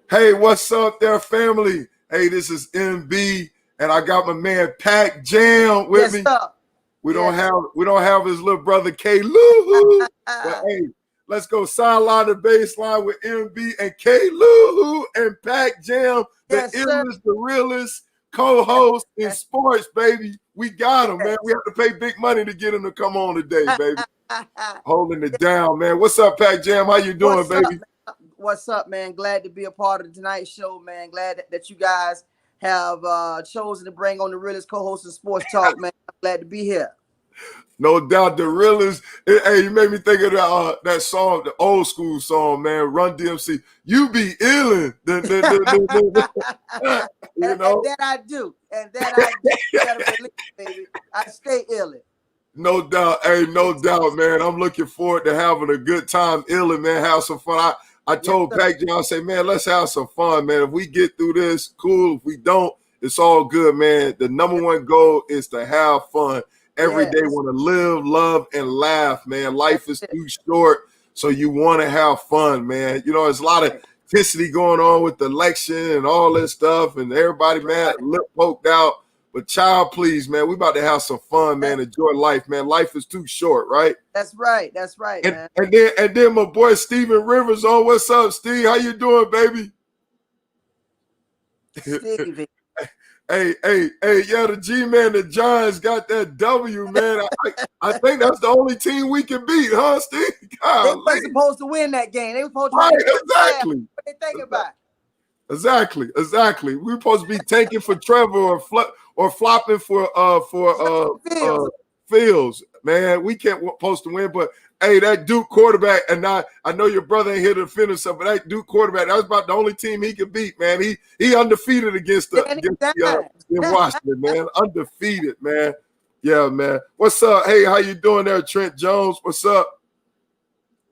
Hey, what's up there, family? Hey, this is MB, and I got my man Pac Jam with Yes, me. sir. We don't Yes. have we don't have his little brother Klew, but hey, let's go sideline the baseline with MB and Klew and Pac Jam, the Yes, sir. illest, the realest co-host in sports, baby. We got him, man. We Yes. have to pay big money to get him to come on today, baby. Holding it down, man. What's up, Pac Jam? How you doing, What's up, baby? man? What's up, man? Glad to be a part of tonight's show, man. Glad that you guys have chosen to bring on the realest co-host of Sports Talk, man. I'm glad to be here. No doubt, the realest. Hey, you made me think of that song, the old school song, man. Run DMC. You be illin'. You And know? that I do. And that I do. You better believe, baby. I stay illin'. No doubt. Hey, no doubt, man. I'm looking forward to having a good time, illin', man. Have some fun. I Yes, told sir. Pac John, I say, man, let's have some fun, man. If we get through this, cool. If we don't, it's all good, man. The number one goal is to have fun. Every day, Yes. want to live, love, and laugh, man. Life is That's too short, so you want to have fun, man. You know, there's a lot of right. intensity going on with the election and all this stuff, and everybody, man, Right. lip poked out. But child, please, man, we about to have some fun, man. Enjoy life, man. Life is too short, right? That's right. That's right, And man. and then my boy Steven Rivers on. What's up, Steve? How you doing, baby? Stevie. Hey, yeah, the G-Man, the Giants got that W, man. I think that's the only team we can beat, huh, Steve? They Golly. weren't supposed to win that game. They were supposed to try Right, to get that. exactly. What they think about? Exactly. We're supposed to be tanking for Trevor or flopping for Fields. Man, we can't supposed to win, but hey, that Duke quarterback, and I know your brother ain't here to defend himself, but that Duke quarterback, that was about the only team he could beat, man. He undefeated against Anytime. in Washington, man. Undefeated, man. Yeah, man. What's up? Hey, how you doing there, Trent Jones? What's up?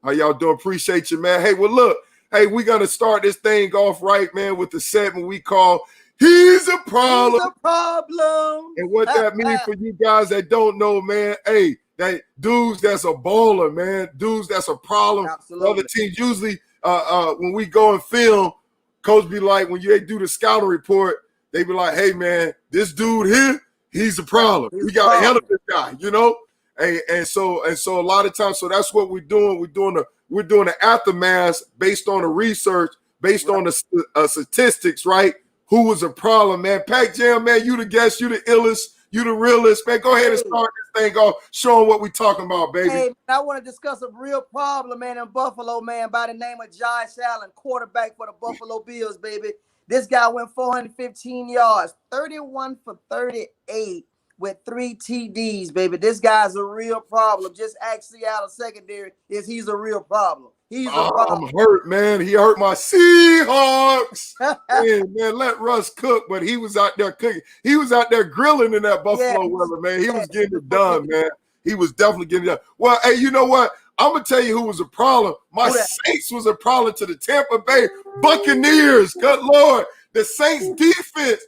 How y'all doing? Appreciate you, man. Hey, well, look. Hey, we're going to start this thing off right, man, with the segment we call He's a Problem. He's a problem. And what that means for you guys that don't know, man, hey, that dudes that's a baller, man. Dudes that's a problem for other Absolutely. teams. Usually when we go and film, coach be like, when they do the scouting report, they be like, hey, man, this dude here, he's a problem. He's We a got to handle problem. this guy, you know? And so a lot of times, so that's what we're doing. We're doing the aftermath based on the research, based on the statistics, right? Who was a problem, man? Pac Jam, man, you the guest, you the illest, you the realest, man. Go ahead and start this thing off, showing what we talking about, baby. Hey, I want to discuss a real problem, man, in Buffalo, man, by the name of Josh Allen, quarterback for the Buffalo Bills, baby. This guy went 415 yards, 31 for 38 with 3 TDs, baby. This guy's a real problem. Just ask Seattle secondary is he's a real problem. He's a problem. I'm hurt, man. He hurt my Seahawks. Man, let Russ cook, but he was out there cooking. He was out there grilling in that Buffalo weather, man. He was getting it done, man. He was definitely getting it done. Well, hey, you know what? I'm going to tell you who was a problem. My Saints was a problem to the Tampa Bay Buccaneers. Good Lord. The Saints defense,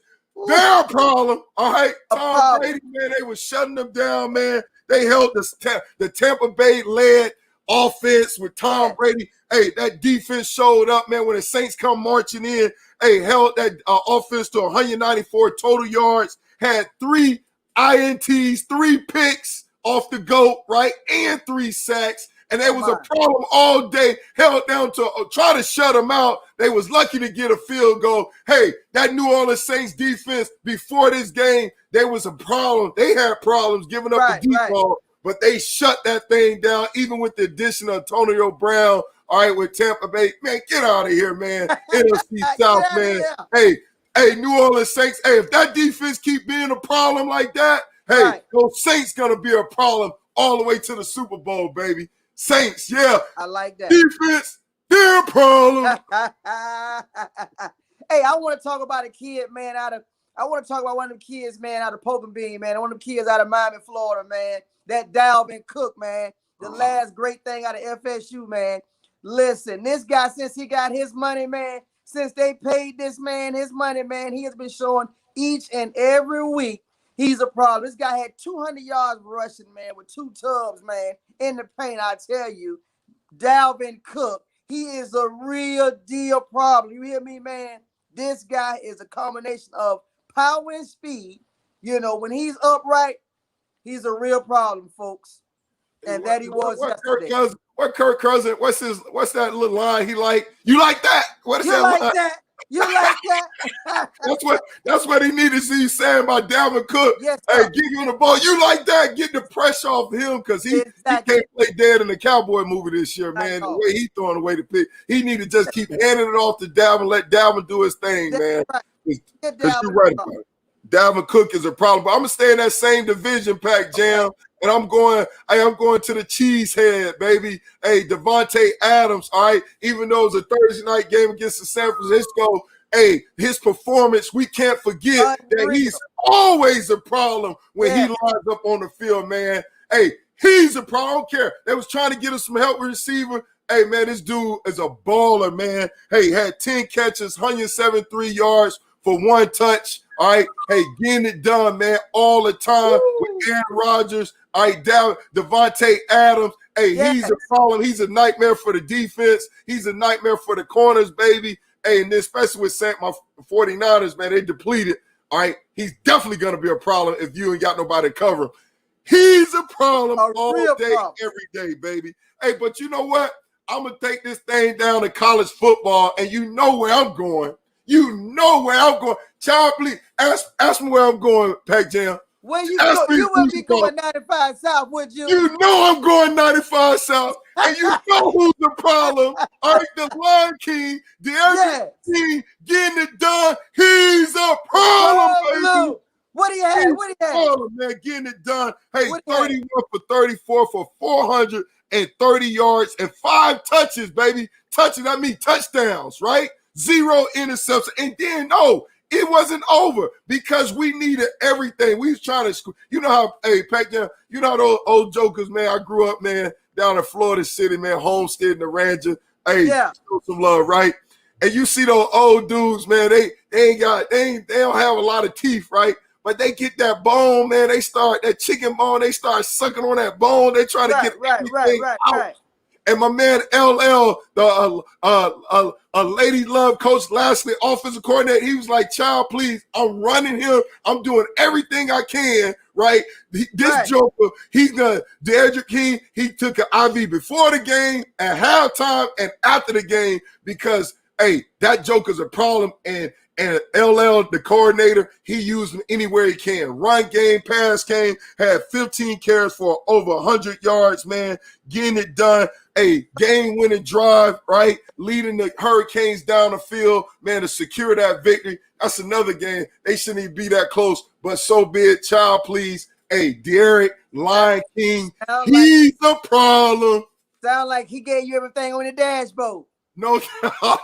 they're a problem. All right. Tom Brady, man, they were shutting them down, man. They held the Tampa Bay led offense with Tom Brady. Hey, that defense showed up, man, when the Saints come marching in. Hey, held that offense to 194 total yards, had 3 INTs, 3 picks off the GOAT, right, and 3 sacks. And there was a problem all day, held down to try to shut them out. They was lucky to get a field goal. Hey, that New Orleans Saints defense before this game, there was a problem. They had problems giving up the deep ball, but they shut that thing down, even with the addition of Antonio Brown. All right, with Tampa Bay. Man, get out of here, man. NFC South, man. Hey, New Orleans Saints. Hey, if that defense keep being a problem like that, hey, those Saints going to be a problem all the way to the Super Bowl, baby. Saints, yeah. I like that. Defense, they're a problem. Hey, I want to talk about a kid, man, I want to talk about one of them kids, man, out of Pope and Bean, man. One of them kids out of Miami, Florida, man. That Dalvin Cook, man. The last great thing out of FSU, man. Listen, this guy, since he got his money, man, since they paid this man his money, man, he has been showing each and every week he's a problem. This guy had 200 yards rushing, man, with 2 tubs, man, in the paint. I tell you, Dalvin Cook He is a real deal problem. You hear me, man? This guy is a combination of power and speed. You know, when he's upright, he's a real problem, folks. And that he was yesterday. Kirk Cousins, what's that little line he like? You like that? What is you that like line? that? You like that? that's what he needed to see saying about Dalvin Cook. Yes, hey, give him the ball. You like that? Get the pressure off him because he can't play dead in the Cowboy movie this year, man. The way he's throwing away the pick. He need to just keep handing it off to Dalvin, let Dalvin do his thing, man. Because you're right about it. Dalvin Cook is a problem. But I'm gonna stay in that same division, Pac Jam. Okay. And I'm going to the cheesehead, baby. Hey, Devontae Adams, all right. Even though it was a Thursday night game against the San Francisco, hey, his performance, we can't forget that he's always a problem when he lines up on the field, man. Hey, he's a problem. I don't care. They was trying to get us some help with receiver. Hey, man, this dude is a baller, man. Hey, had 10 catches, 173 yards for 1 touch. All right. Hey, getting it done, man, all the time with Aaron Rodgers. All right, Devontae Adams. Hey, he's a problem. He's a nightmare for the defense. He's a nightmare for the corners, baby. Hey, and especially with my 49ers, man, they depleted. All right. He's definitely going to be a problem if you ain't got nobody to cover him. He's a problem all day, every day, baby. Hey, but you know what? I'm going to take this thing down to college football, and you know where I'm going. You know where I'm going. Child, please, ask me where I'm going, Pac Jam. Where you go? You wouldn't be going 95 South, would you? You know I'm going 95 South. And you know who's the problem. All right, the Lion King, the King getting it done. He's a problem, baby. What do you have? What do you have? Problem, man, getting it done. Hey, 31 for 34 for 430 yards and 5 touches, baby. Touches, I mean touchdowns, right? 0 interceptions. And then, it wasn't over because we needed everything. We was trying to, you know how, hey, Pac, you know how those old jokers, man, I grew up, man, down in Florida City, man, Homestead and the Ranger. Hey, show some love, right? And you see those old dudes, man, they don't have a lot of teeth, right? But they get that bone, man, that chicken bone, they start sucking on that bone. They try to get everything out. And my man LL, the lady love Coach Lashley, offensive coordinator, he was like, child, please, I'm running him. I'm doing everything I can, right? This joker, he's gonna, Dedrick King, he took an IV before the game, at halftime, and after the game, because, hey, that joker's a problem. And LL, the coordinator, he used him anywhere he can. Run game, pass game, had 15 carries for over 100 yards, man, getting it done. A game-winning drive, right? Leading the Hurricanes down the field, man, to secure that victory. That's another game. They shouldn't even be that close, but so be it. Child, please. Hey, Derek, Lion King, he's a problem. Sound like he gave you everything on the dashboard. No,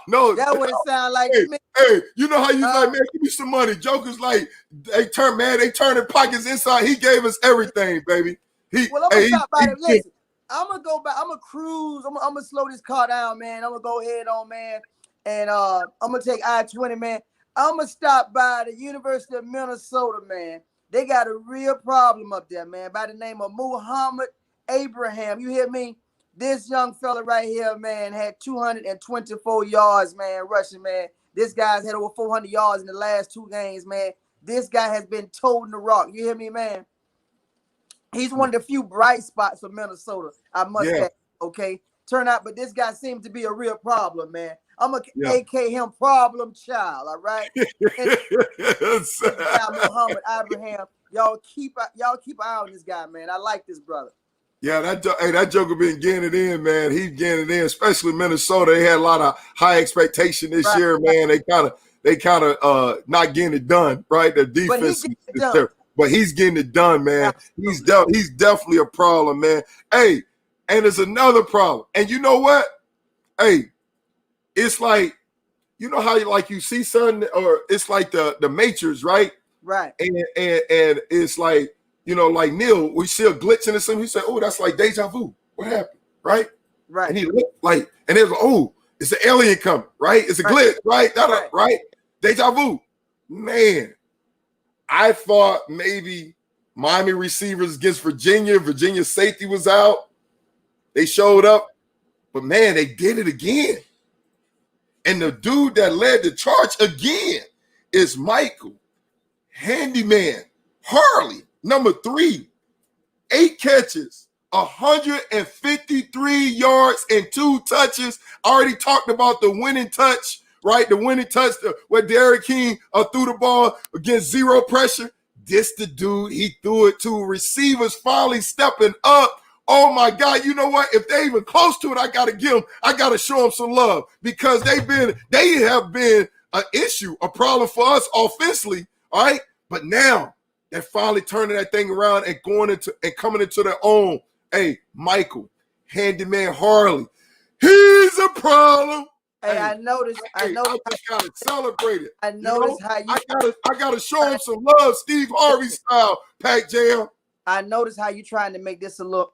no. That would sound like me. Hey, you know how you like, man, give me some money. Jokers like, they turning pockets inside. He gave us everything, baby. Well, I'm going to stop by it. Listen. I'm gonna go back. I'm gonna cruise. I'm gonna slow this car down, man. I'm gonna go ahead on, man, and I'm gonna take I-20, man. I'm gonna stop by the University of Minnesota, man. They got a real problem up there, man, by the name of Muhammad Abraham. You hear me? This young fella right here, man, had 224 yards, man, rushing, man. This guy's had over 400 yards in the last 2 games, man. This guy has been toting the rock. You hear me, man? He's one of the few bright spots for Minnesota, I must say, okay? Turn out, but this guy seems to be a real problem, man. I'm going to AK him problem child, all right? Muhammad Abraham, y'all keep an eye on this guy, man. I like this brother. Yeah, that joker been getting it in, man. He's getting it in, especially Minnesota. They had a lot of high expectation this year, man. They kind of not getting it done, right? The defense is terrible. But he's getting it done, man. He's definitely a problem, man. Hey, and there's another problem. And you know what? Hey, it's like, you know how you see something, or it's like the Matrix, right? Right. And it's like, you know, like Neil, we see a glitch in something. He said, "Oh, that's like deja vu. What happened?" Right? Right. And he looked like, and there's it's an alien coming, right? It's a glitch, right? Right? Deja vu, man. I thought maybe Miami receivers against Virginia. Virginia safety was out. They showed up. But man, they did it again. And the dude that led the charge again is Michael Handyman Harley, number 3, 8 catches, 153 yards and 2 touches. I already talked about the winning touch, right? The winning touch where Derek King threw the ball against 0 pressure. This the dude he threw it to. Receivers finally stepping up. Oh my God, you know what? If they even close to it, I gotta show them some love because they have been an issue, a problem for us offensively, all right? But now they're finally turning that thing around and coming into their own. Hey, Michael, Handyman Harley, he's a problem. Hey, I noticed. I just gotta celebrate it. I noticed how you. I gotta show him some love, Steve Harvey style, Pac Jam. I noticed how you trying to make this a little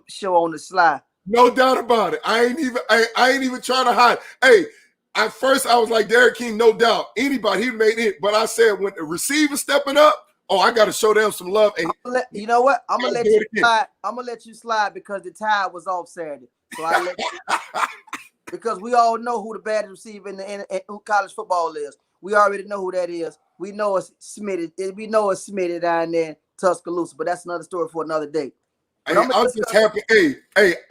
show on the slide. No doubt about it. I ain't even trying to hide. Hey, at first I was like Derek King, no doubt. Anybody, he made it. But I said when the receiver stepping up, I got to show them some love. And you know what? I'm gonna let you slide. I'm gonna let you slide because the tide was off Saturday. So I let you, because we all know who the baddest receiver in who college football is. We already know who that is. We know it's Smitty. We know it's Smitty down there in Tuscaloosa, but that's another story for another day. Hey, I'm just happy. Hey,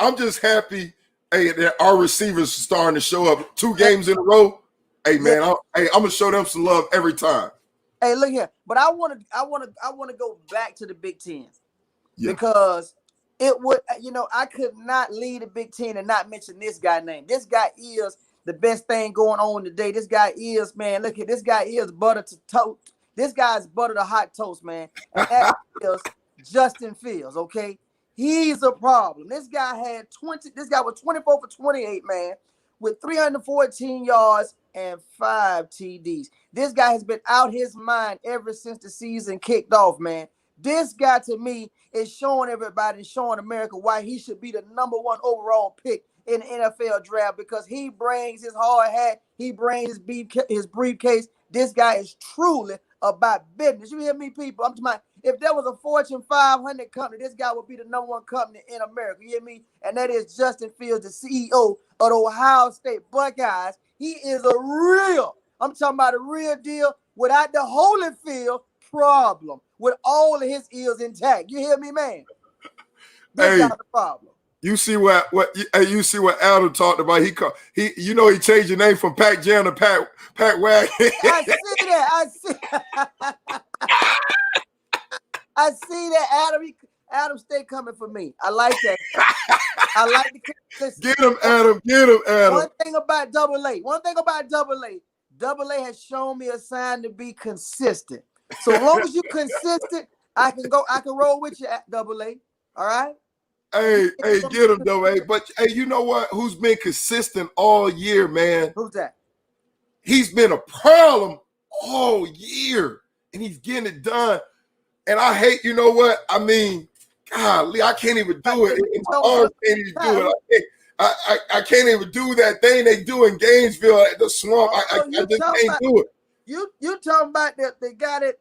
I'm just happy. Hey, that our receivers are starting to show up 2 games in a row. Hey, man, I'm gonna show them some love every time. Hey, look here, but I want to go back to the Big Ten because it would, I could not lead the Big Ten and not mention this guy's name. This guy is the best thing going on today. This guy is, man. Look at this guy is butter to toast. This guy's butter to hot toast, man. And that is Justin Fields. Okay. He's a problem. This guy was 24 for 28, man, with 314 yards and 5 TDs. This guy has been out his mind ever since the season kicked off, man. This guy, to me, is showing everybody and showing America why he should be the #1 overall pick in the NFL draft because he brings his hard hat. He brings his briefcase. This guy is truly about business. You hear me, people? I'm talking about if there was a Fortune 500 company, this guy would be the #1 company in America. You hear me? And that is Justin Fields, the CEO of the Ohio State Buckeyes. He is I'm talking about a real deal without the Holyfield problem, with all of his ears intact. You hear me, man? This guy's the problem. You see what you see what Adam talked about. He changed the name from Pac Jam to Pat Wagon. I see that. I see that, Adam, stay coming for me. I like that. I like the consistency. Get him, Adam. Get him, Adam. One thing about Double A has shown me a sign to be consistent. So as long as you're consistent, I can roll with you at Double A. All right? Hey, get him, Double A. But hey, you know what? Who's been consistent all year, man? Who's that? He's been a problem all year, and he's getting it done. And I hate, you know what? I mean, golly, I can't even do it. My arms can't even do it. I can't even do that thing they do in Gainesville at the swamp. I just can't do it. You talking about that they got it?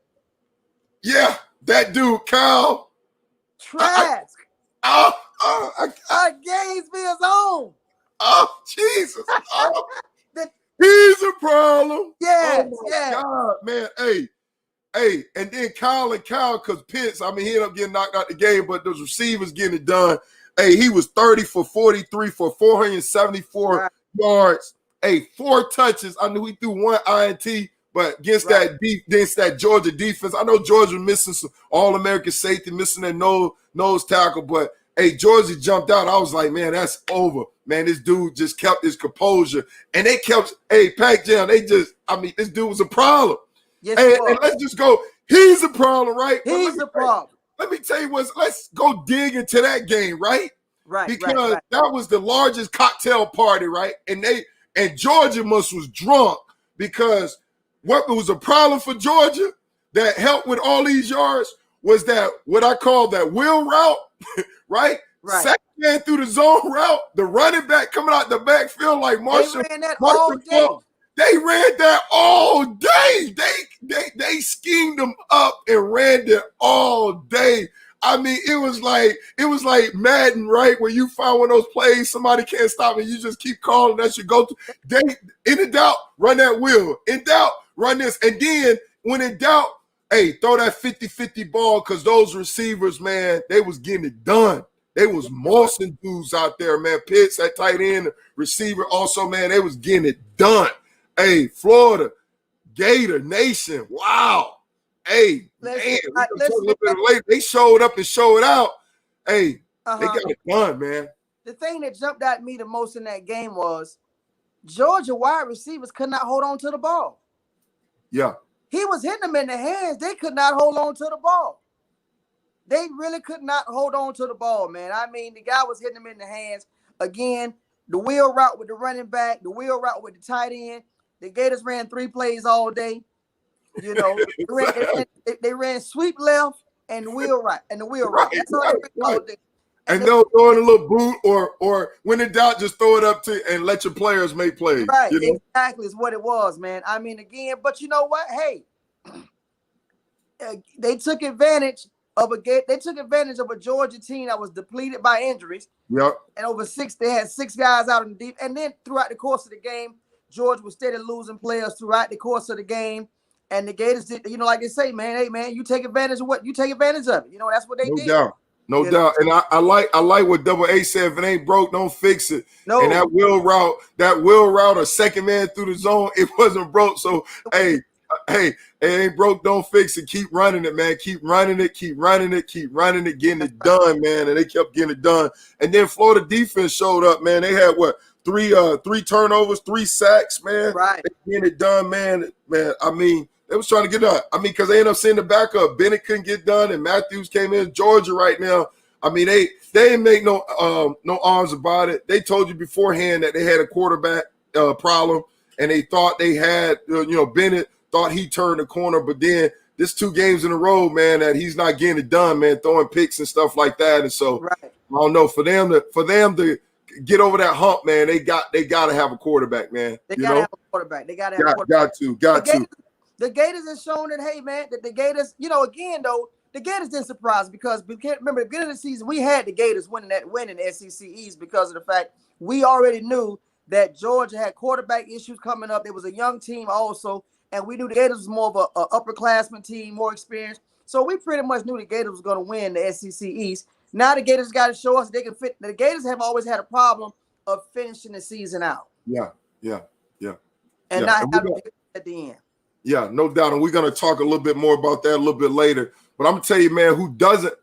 Yeah, that dude, Kyle Trask. Gainesville's own. Oh, Jesus. He's a problem. Yes, oh my God, man. Hey, and then Kyle, because Pitts, I mean, he ended up getting knocked out the game, but those receivers getting it done. Hey, he was 30 for 43 for 474 yards. Hey, 4 touches. I knew he threw 1 INT, but against that Georgia defense, I know Georgia missing some All-American safety, missing their nose tackle, but hey, Georgia jumped out. I was like, man, that's over. Man, this dude just kept his composure. And they kept, Pac Jam, this dude was a problem. Yes, and let's just go. He's a problem, right? He's a problem. Let me tell you let's go dig into that game, right? Right. Because that was the largest cocktail party, right? And Georgia was drunk because what was a problem for Georgia that helped with all these yards was that what I call that wheel route, right? Second man through the zone route, the running back coming out the backfield like Marshall. They ran that all day. They ran that all day. They schemed them up and ran it all day. I mean, it was like Madden, right? Where you find one of those plays, somebody can't stop it, you just keep calling. That's your go-to. In doubt, run that wheel. In doubt, run this. And then when in doubt, hey, throw that 50-50 ball, because those receivers, man, they was getting it done. They was mossing dudes out there, man. Pitts, that tight end, receiver also, man, they was getting it done. Hey, Florida, Gator Nation, wow. Hey, man, we can talk a little bit later. They showed up and showed out. Hey, they got it done, man. The thing that jumped at me the most in that game was Georgia wide receivers could not hold on to the ball. Yeah. He was hitting them in the hands. They could not hold on to the ball. They really could not hold on to the ball, man. I mean, the guy was hitting them in the hands. Again, the wheel route with the running back, the wheel route with the tight end. The Gators ran 3 plays all day. You know, they ran sweep left and the wheel right. And the wheel right. That's all they ran all day. And they'll throw in a little boot, or when in doubt, just throw it up to and let your players make plays. Right, you know? Exactly is what it was, man. I mean, again, but you know what? Hey, they took advantage of a Georgia team that was depleted by injuries. Yep. And they had 6 guys out in the deep. And then throughout the course of the game, Georgia was steady losing players throughout the course of the game. And the Gators did, you know, like they say, man, hey, man, you take advantage of what you take advantage of it. You know, that's what they did. No doubt. And I like what Double A said. If it ain't broke, don't fix it. No. And that wheel route, a second man through the zone, it wasn't broke. So, hey, it ain't broke, don't fix it. Keep running it, man. Keep running it, getting it done, man. And they kept getting it done. And then Florida defense showed up, man. They had three turnovers, 3 sacks, man. Right. They getting it done, man. I mean, they was trying to get done. I mean, because they ended up seeing the backup. Bennett couldn't get done, and Matthews came in. Georgia right now, I mean, they didn't make no arms about it. They told you beforehand that they had a quarterback problem, and they thought they had, Bennett thought he turned the corner, but then this 2 games in a row, man, that he's not getting it done, man, throwing picks and stuff like that. And so, right. I don't know, for them to get over that hump, man, they got to have a quarterback, man. They got to have a quarterback. They got to have a quarterback. Got to. The Gators have shown that, hey, man, that the Gators, again, though, the Gators didn't surprise because we can't remember at the beginning of the season, we had the Gators winning the SEC East because of the fact we already knew that Georgia had quarterback issues coming up. There was a young team also, and we knew the Gators was more of a upperclassman team, more experienced. So we pretty much knew the Gators was going to win the SEC East. Now the Gators got to show us they can fit. The Gators have always had a problem of finishing the season out. Yeah. And not having to at the end. Yeah, no doubt. And we're going to talk a little bit more about that a little bit later. But I'm going to tell you, man, who doesn't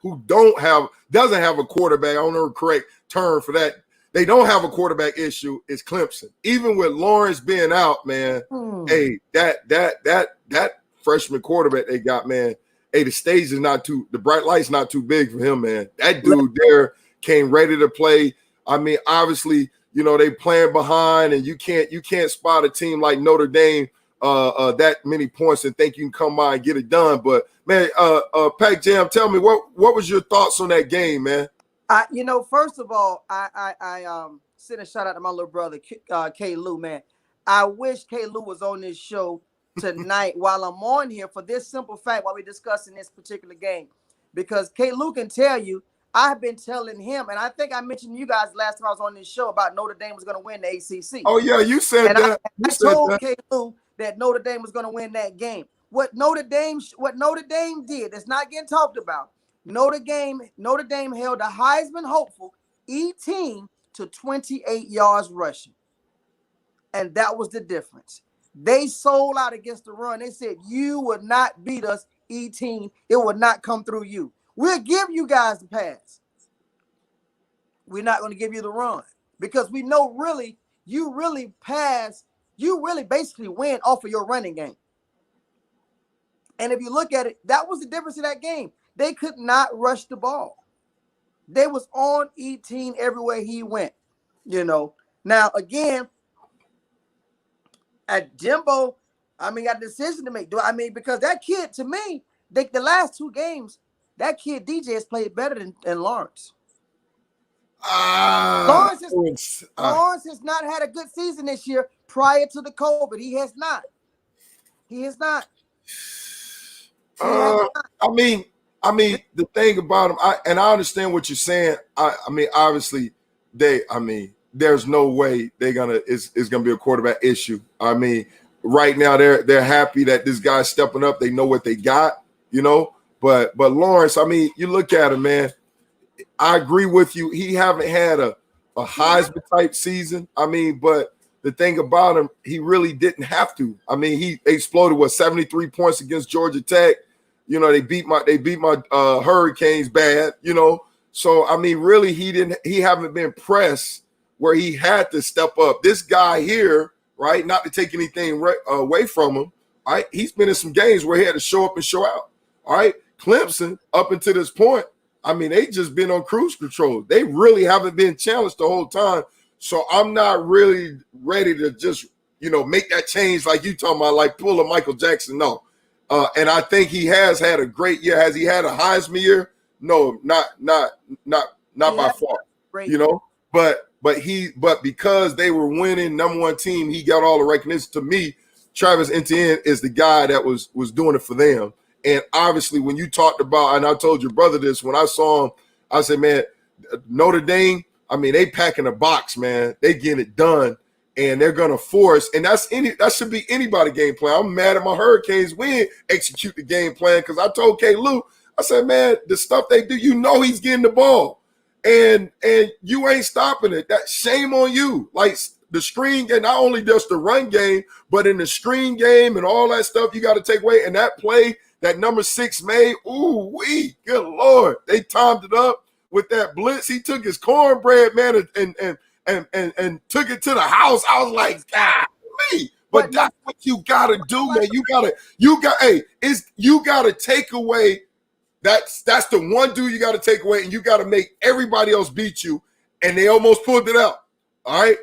have a quarterback, I don't know the correct term for that. They don't have a quarterback issue is Clemson. Even with Lawrence being out, man, hey, that freshman quarterback they got, man, hey, the bright light's not too big for him, man. That dude there came ready to play. I mean, obviously, they playing behind, and you can't spot a team like Notre Dame that many points and think you can come by and get it done. But man, Pac Jam, tell me what was your thoughts on that game, man? First of all, I send a shout out to my little brother, Klew, man. I wish Klew was on this show tonight while I'm on here for this simple fact while we're discussing this particular game. Because Klew can tell you, I've been telling him, and I think I mentioned to you guys last time I was on this show about Notre Dame was going to win the ACC. Oh, yeah, you said that. I told Klew that Notre Dame was going to win that game. What Notre Dame did, it's not getting talked about. Notre Dame held a Heisman hopeful E-team to 28 yards rushing. And that was the difference. They sold out against the run. They said, you would not beat us, E-team. It would not come through you. We'll give you guys the pass. We're not going to give you the run because we know really, you really basically win off of your running game. And if you look at it, that was the difference in that game. They could not rush the ball. They was on E-team everywhere he went, Now, again, at Jimbo, got a decision to make. Because that kid, to me, the last 2 games, that kid DJ has played better than Lawrence. Lawrence has not had a good season this year prior to the COVID. He has not. I mean, I mean, the thing about them, I understand what you're saying. I mean, obviously, there's no way it's gonna be a quarterback issue. I mean, right now they're happy that this guy's stepping up. They know what they got, you know. But Lawrence, I mean, you look at him, man. I agree with you. He haven't had a Heisman type season. I mean, but the thing about him, he really didn't have to. I mean, he exploded 73 points against Georgia Tech. You know, they beat my Hurricanes bad, you know. So I mean, really, he haven't been pressed where he had to step up. This guy here, right? Not to take anything away from him, right? He's been in some games where he had to show up and show out. All right. Clemson, up until this point, I mean, they just been on cruise control. They really haven't been challenged the whole time. So I'm not really ready to just, you know, make that change like you talking about, like pull a Michael Jackson. No. And I think he has had a great year. Has he had a Heisman year? No, not by far. Great. You know, but because they were winning #1 team, he got all the recognition. To me, Travis Etienne is the guy that was doing it for them. And obviously, when you talked about, and I told your brother this, when I saw him, I said, man, Notre Dame, I mean, they packing a box, man. They getting it done, and they're gonna force. And that should be anybody game plan. I'm mad at my Hurricanes. We didn't execute the game plan because I told Klew, I said, man, the stuff they do, you know, he's getting the ball, and you ain't stopping it. That shame on you. Like the screen game, not only just the run game, but in the screen game and all that stuff, you got to take away. And that play that number 6 made, ooh wee, good Lord, they timed it up with that blitz. He took his cornbread, man, and took it to the house. I was like, golly. But that's what you gotta do, man. You gotta take away. That's the one dude you gotta take away, and you gotta make everybody else beat you. And they almost pulled it out. All right.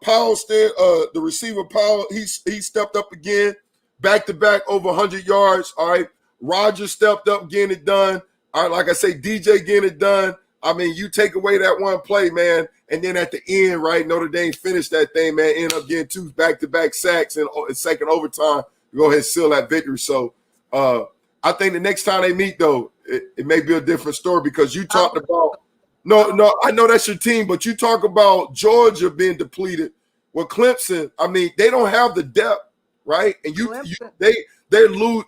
Powell, the receiver Powell, he stepped up again. Back-to-back over 100 yards, all right? Rogers stepped up, getting it done. All right, like I say, DJ getting it done. I mean, you take away that one play, man, and then at the end, right, Notre Dame finished that thing, man, ended up getting 2 back-to-back sacks in second overtime to go ahead and seal that victory. So I think the next time they meet, though, it may be a different story because you talked about – no, I know that's your team, but you talk about Georgia being depleted. Well, Clemson, I mean, they don't have the depth. Right, and they lost.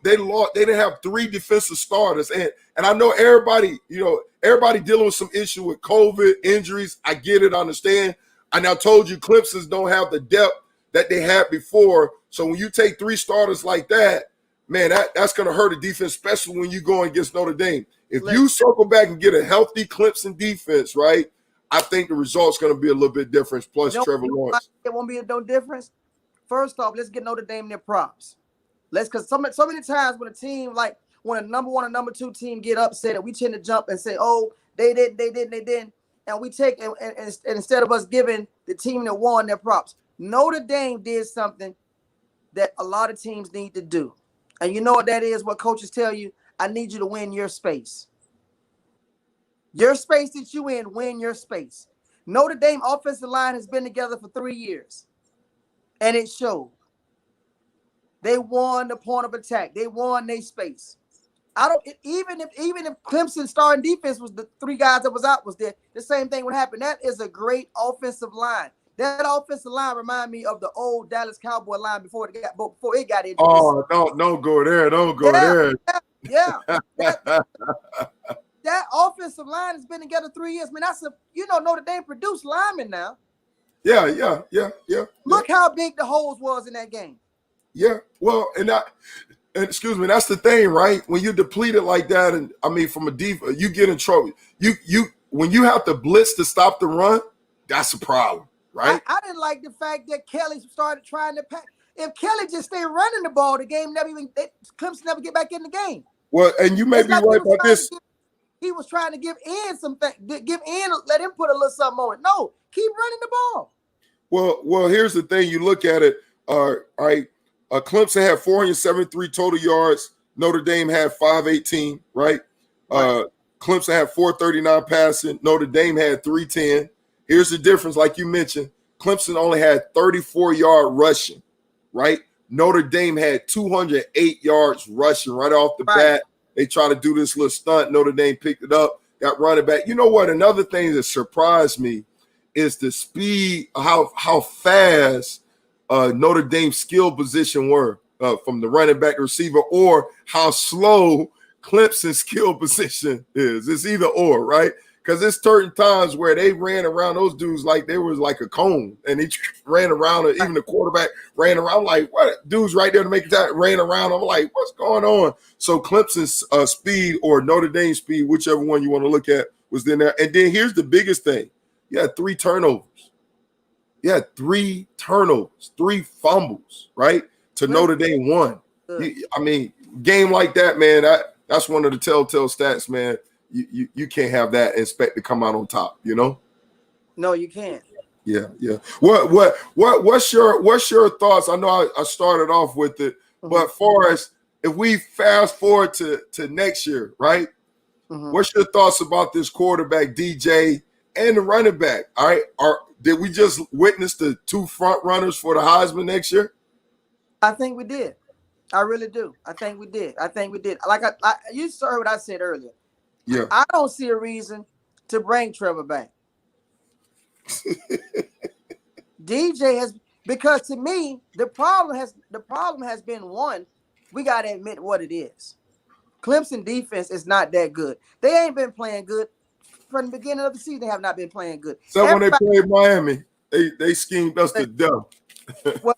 They didn't have 3 defensive starters, and I know everybody dealing with some issue with COVID injuries. I get it, I understand. I now told you Clemson's don't have the depth that they had before. So when you take 3 starters like that, man, that's going to hurt a defense, especially when you go against Notre Dame. If you circle back and get a healthy Clemson defense, right, I think the result's going to be a little bit different. Plus Trevor Lawrence, it won't be no difference. First off, let's get Notre Dame their props. Because so many times when a team, like when a #1 and #2 team get upset, and we tend to jump and say, oh, they didn't. And we take and instead of us giving the team that won their props. Notre Dame did something that a lot of teams need to do. And you know what that is, what coaches tell you? I need you to win your space. Your space that you in, win your space. Notre Dame offensive line has been together for 3 years. And it showed. They won the point of attack. They won their space. Even if Clemson's starting defense was the 3 guys that was out was there, the same thing would happen. That is a great offensive line. That offensive line remind me of the old Dallas Cowboy line before it got injured. Oh, don't go there. Don't go there. Yeah. That offensive line has been together 3 years. I mean, Notre Dame produced linemen now. Yeah. Look how big the holes was in that game. Yeah, well, and excuse me, that's the thing, right? When you're depleted like that, and I mean, from a defense, you get in trouble. When you have to blitz to stop the run, that's a problem, right? I didn't like the fact that Kelly started trying to pack. If Kelly just stayed running the ball, the game Clemson never get back in the game. Well, and you may be right about this. He was trying to give in something, let him put a little something on it. No, keep running the ball. Well, here's the thing. You look at it. All right. Clemson had 473 total yards. Notre Dame had 518. Right. Clemson had 439 passing. Notre Dame had 310. Here's the difference. Like you mentioned, Clemson only had 34-yard rushing. Right. Notre Dame had 208 yards rushing right off the bat. They try to do this little stunt. Notre Dame picked it up, got running back. You know what? Another thing that surprised me is the speed, how fast Notre Dame's skill position were from the running back to receiver, or how slow Clemson's skill position is. It's either or, right? Because there's certain times where they ran around those dudes like they was like a cone, and he ran around, or even the quarterback ran around like, what? Dude's right there to make it, ran around. I'm like, what's going on? So Clemson's speed or Notre Dame speed, whichever one you want to look at, was in there. And then here's the biggest thing. You had 3 turnovers. You had 3 turnovers, 3 fumbles, right? To Notre Dame 1. I mean, game like that, man, that's one of the telltale stats, man. You can't have that and expect to come out on top, you know? No, you can't. Yeah. What's your thoughts? I know I started off with it, but far as if we fast forward to next year, right? What's your thoughts about this quarterback, DJ, and the running back? All right. Did we just witness the 2 front runners for the Heisman next year? I think we did. I really do. I think we did. Like you heard what I said earlier. Yeah. I don't see a reason to bring Trevor back. DJ has, because to me, the problem has been, one, we got to admit what it is. Clemson defense is not that good. They ain't been playing good from the beginning of the season. They have not been playing good. So when they played Miami, they schemed us to death. Well,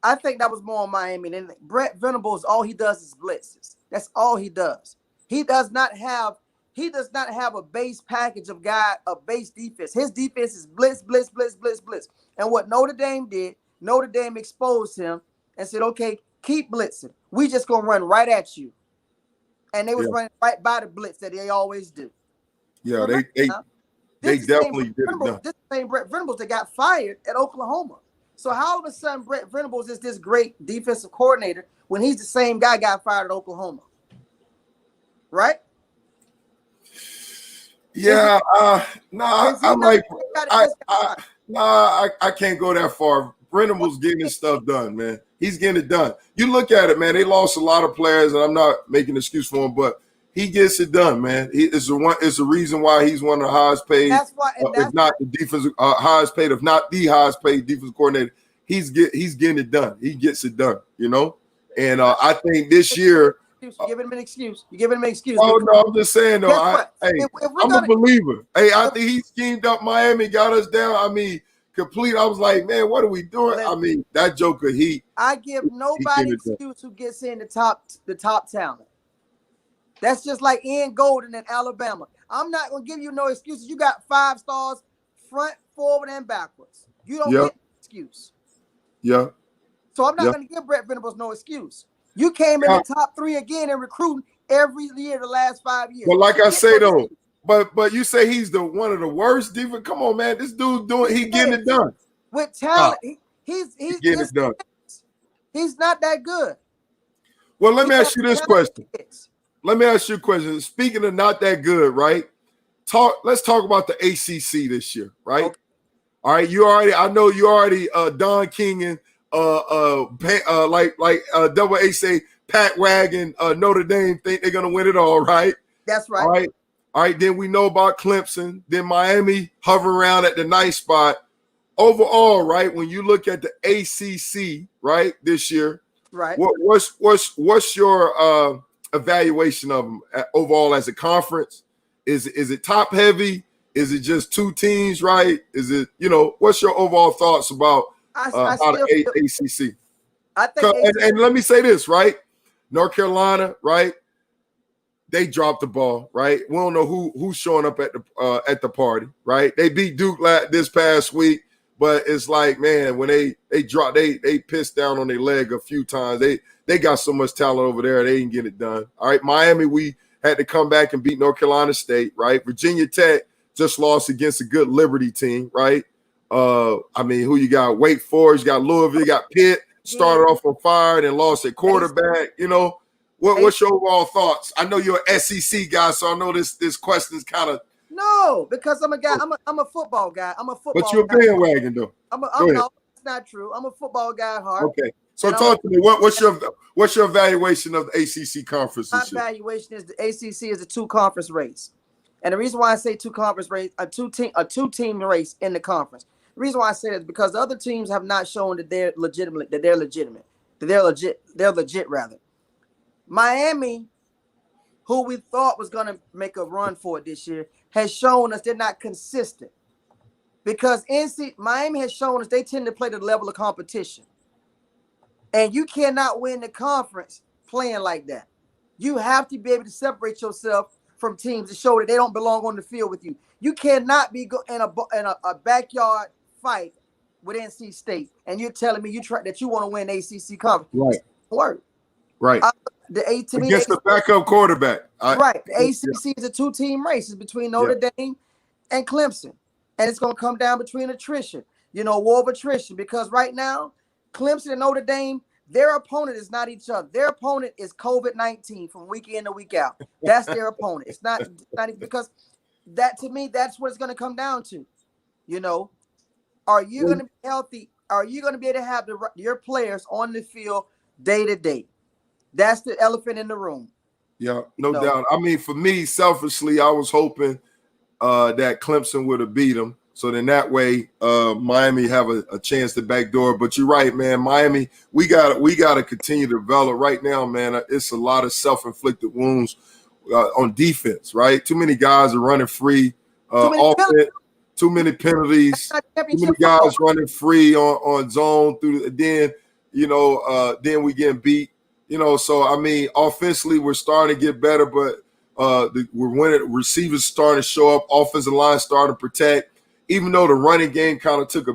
I think that was more on Miami. And Brett Venables, all he does is blitzes. That's all he does. He does not have a base package of base defense. His defense is blitz. And what Notre Dame did, Notre Dame exposed him and said, okay, keep blitzing. We just gonna run right at you. And they was running right by the blitz that they always do. Yeah, they definitely did it. This same Brett Venables that got fired at Oklahoma. So how all of a sudden Brett Venables is this great defensive coordinator when he's the same guy got fired at Oklahoma? Right? Yeah, I can't go that far. Venables getting his stuff done, man. He's getting it done. You look at it, man. They lost a lot of players, and I'm not making an excuse for him, but he gets it done, man. It's the reason why he's one of the highest paid. That's why, if not the defensive highest paid, if not the highest paid defensive coordinator. He's getting it done. He gets it done, you know. And I think this year. You're giving him an excuse. Oh no, I'm just saying though. I'm a believer. Hey, I think he schemed up Miami, got us down. I mean, complete. I was like, man, what are we doing? I mean, that Joker. I give nobody excuse who gets in the top talent. That's just like Ian Golden in Alabama. I'm not gonna give you no excuses. You got 5 stars, front, forward, and backwards. You don't get an excuse. Yeah. So I'm not gonna give Brett Venables no excuse. You came in the top 3 again and recruiting every year the last 5 years. Well, like I say though, but you say he's one of the worst defense. Come on, man, this dude getting it done with talent. He's getting it done. He's not that good. Well, let me ask you this question. Speaking of not that good, right? Let's talk about the ACC this year, right? Okay. All right, I know you already Don King and Double A say Pat Wagon, Notre Dame think they're gonna win it all, right? That's right. All right. Then we know about Clemson. Then Miami hover around at the nice spot. Overall, right? When you look at the ACC, right, this year, right? What's your evaluation of them overall as a conference? Is it top heavy? Is it just 2 teams, right? Is it, what's your overall thoughts about how the ACC? I think and let me say this, right? North Carolina, right? They dropped the ball, right? We don't know who's showing up at the party, right? They beat Duke this past week, but it's like, man, when they dropped, they pissed down on their leg a few times. They got so much talent over there, they didn't get it done. All right, Miami, we had to come back and beat North Carolina State, right? Virginia Tech just lost against a good Liberty team, right? I mean, who you got? Wake Forest, you got Louisville, you got Pitt, started off on fire and lost at quarterback. What's your overall thoughts? I know you're an SEC guy, so I know this question is kind of no, because I'm a guy. I'm a football guy. But you're a bandwagon though. No, it's not true. I'm a football guy at heart. Okay, so talk to me. What's What's your evaluation of the ACC conference My this year? evaluation is the ACC is a 2-conference race. And the reason why I say 2-conference race, a two-team race in the conference. The reason why I say that is because the other teams have not shown that they're legitimate, that they're legit rather. Miami, who we thought was going to make a run for it this year, has shown us they're not consistent. Because Miami has shown us they tend to play the level of competition. And you cannot win the conference playing like that. You have to be able to separate yourself from teams to show that they don't belong on the field with you. You cannot be in a backyard fight with NC State, and you're telling me that you want to win ACC conference. Right. It doesn't work. Right. Against the backup quarterback. Right. The ACC is a 2-team race. It's between Notre Dame and Clemson. And it's going to come down between attrition, war of attrition. Because right now, Clemson and Notre Dame, their opponent is not each other. Their opponent is COVID-19 from week in to week out. That's their opponent. It's not because that, to me, that's what it's going to come down to. Are you going to be healthy? Are you going to be able to have your players on the field day to day? That's the elephant in the room. Yeah, no doubt. I mean, for me, selfishly, I was hoping that Clemson would have beat them. So then that way, Miami have a chance to backdoor. But you're right, man. Miami, we got to continue to develop right now, man. It's a lot of self-inflicted wounds on defense, right? Too many guys are running free. Too many penalties. Too many guys running free on zone through. Then then we getting beat. So I mean, offensively we're starting to get better, but we're winning. Receivers starting to show up. Offensive line starting to protect. Even though the running game kind of took a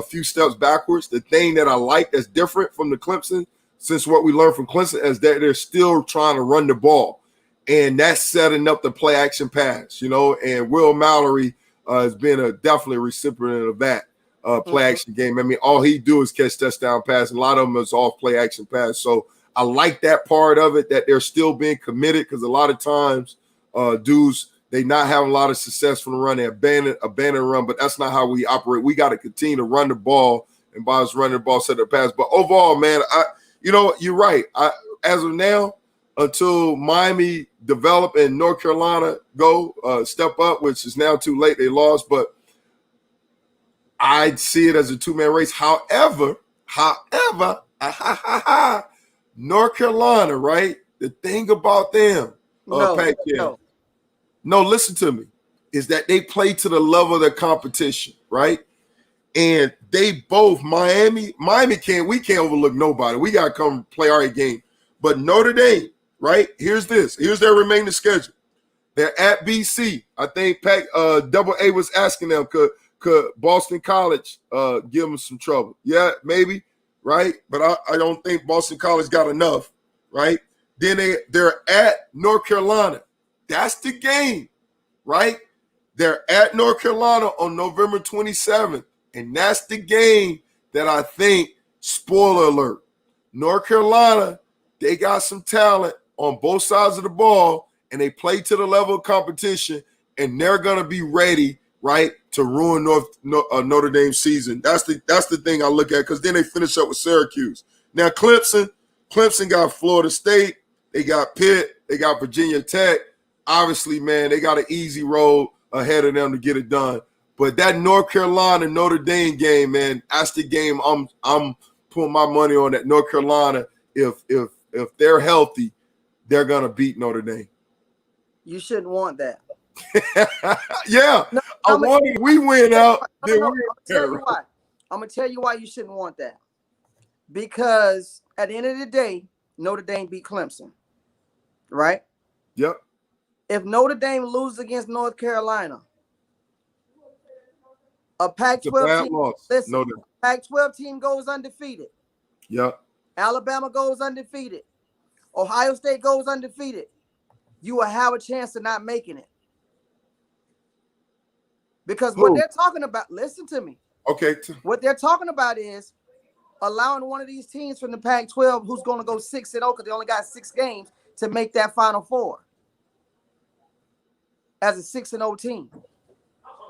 few steps backwards. The thing that I like that's different from the Clemson, since what we learned from Clemson, is that they're still trying to run the ball, and that's setting up the play action pass. And Will Mallory has been definitely a recipient of that play action game. I mean, all he do is catch touchdown pass. A lot of them is off play action pass. So I like that part of it, that they're still being committed, because a lot of times dudes, they not having a lot of success from the run. They abandon run, but that's not how we operate. We got to continue to run the ball, and by us running the ball, set the pass. But overall, man, you're right. As of now, until Miami develop and North Carolina step up, which is now too late. They lost, but I'd see it as a 2-man race. However, North Carolina, right? The thing about them, No, listen to me, is that they play to the level of their competition, right? And they both, Miami we can't overlook nobody. We got to come play our game. But Notre Dame, right? Here's their remaining schedule. They're at BC. I think Double A was asking them, could Boston College give them some trouble? Yeah, maybe, right? But I don't think Boston College got enough, right? Then they're at North Carolina. That's the game, right? They're at North Carolina on November 27th. And that's the game that I think, spoiler alert, North Carolina, they got some talent on both sides of the ball, and they play to the level of competition, and they're going to be ready, right, to ruin Notre Dame's season. That's the thing I look at, because then they finish up with Syracuse. Now, Clemson got Florida State. They got Pitt. They got Virginia Tech. Obviously, man, they got an easy road ahead of them to get it done. But that North Carolina Notre Dame game, man, that's the game I'm putting my money on. That North Carolina, if they're healthy, they're gonna beat Notre Dame. You shouldn't want that. Yeah, no, I wanted we win out. I'm gonna tell you why you shouldn't want that. Because at the end of the day, Notre Dame beat Clemson, right? Yep. If Notre Dame loses against North Carolina, a Pac-12 team, listen, Pac-12 team goes undefeated. Yep. Alabama goes undefeated. Ohio State goes undefeated. You will have a chance of not making it. Because what they're talking about, listen to me. Okay. What they're talking about is allowing one of these teams from the Pac-12 who's going to go 6-0 because they only got 6 games to make that Final Four as a 6-0 team.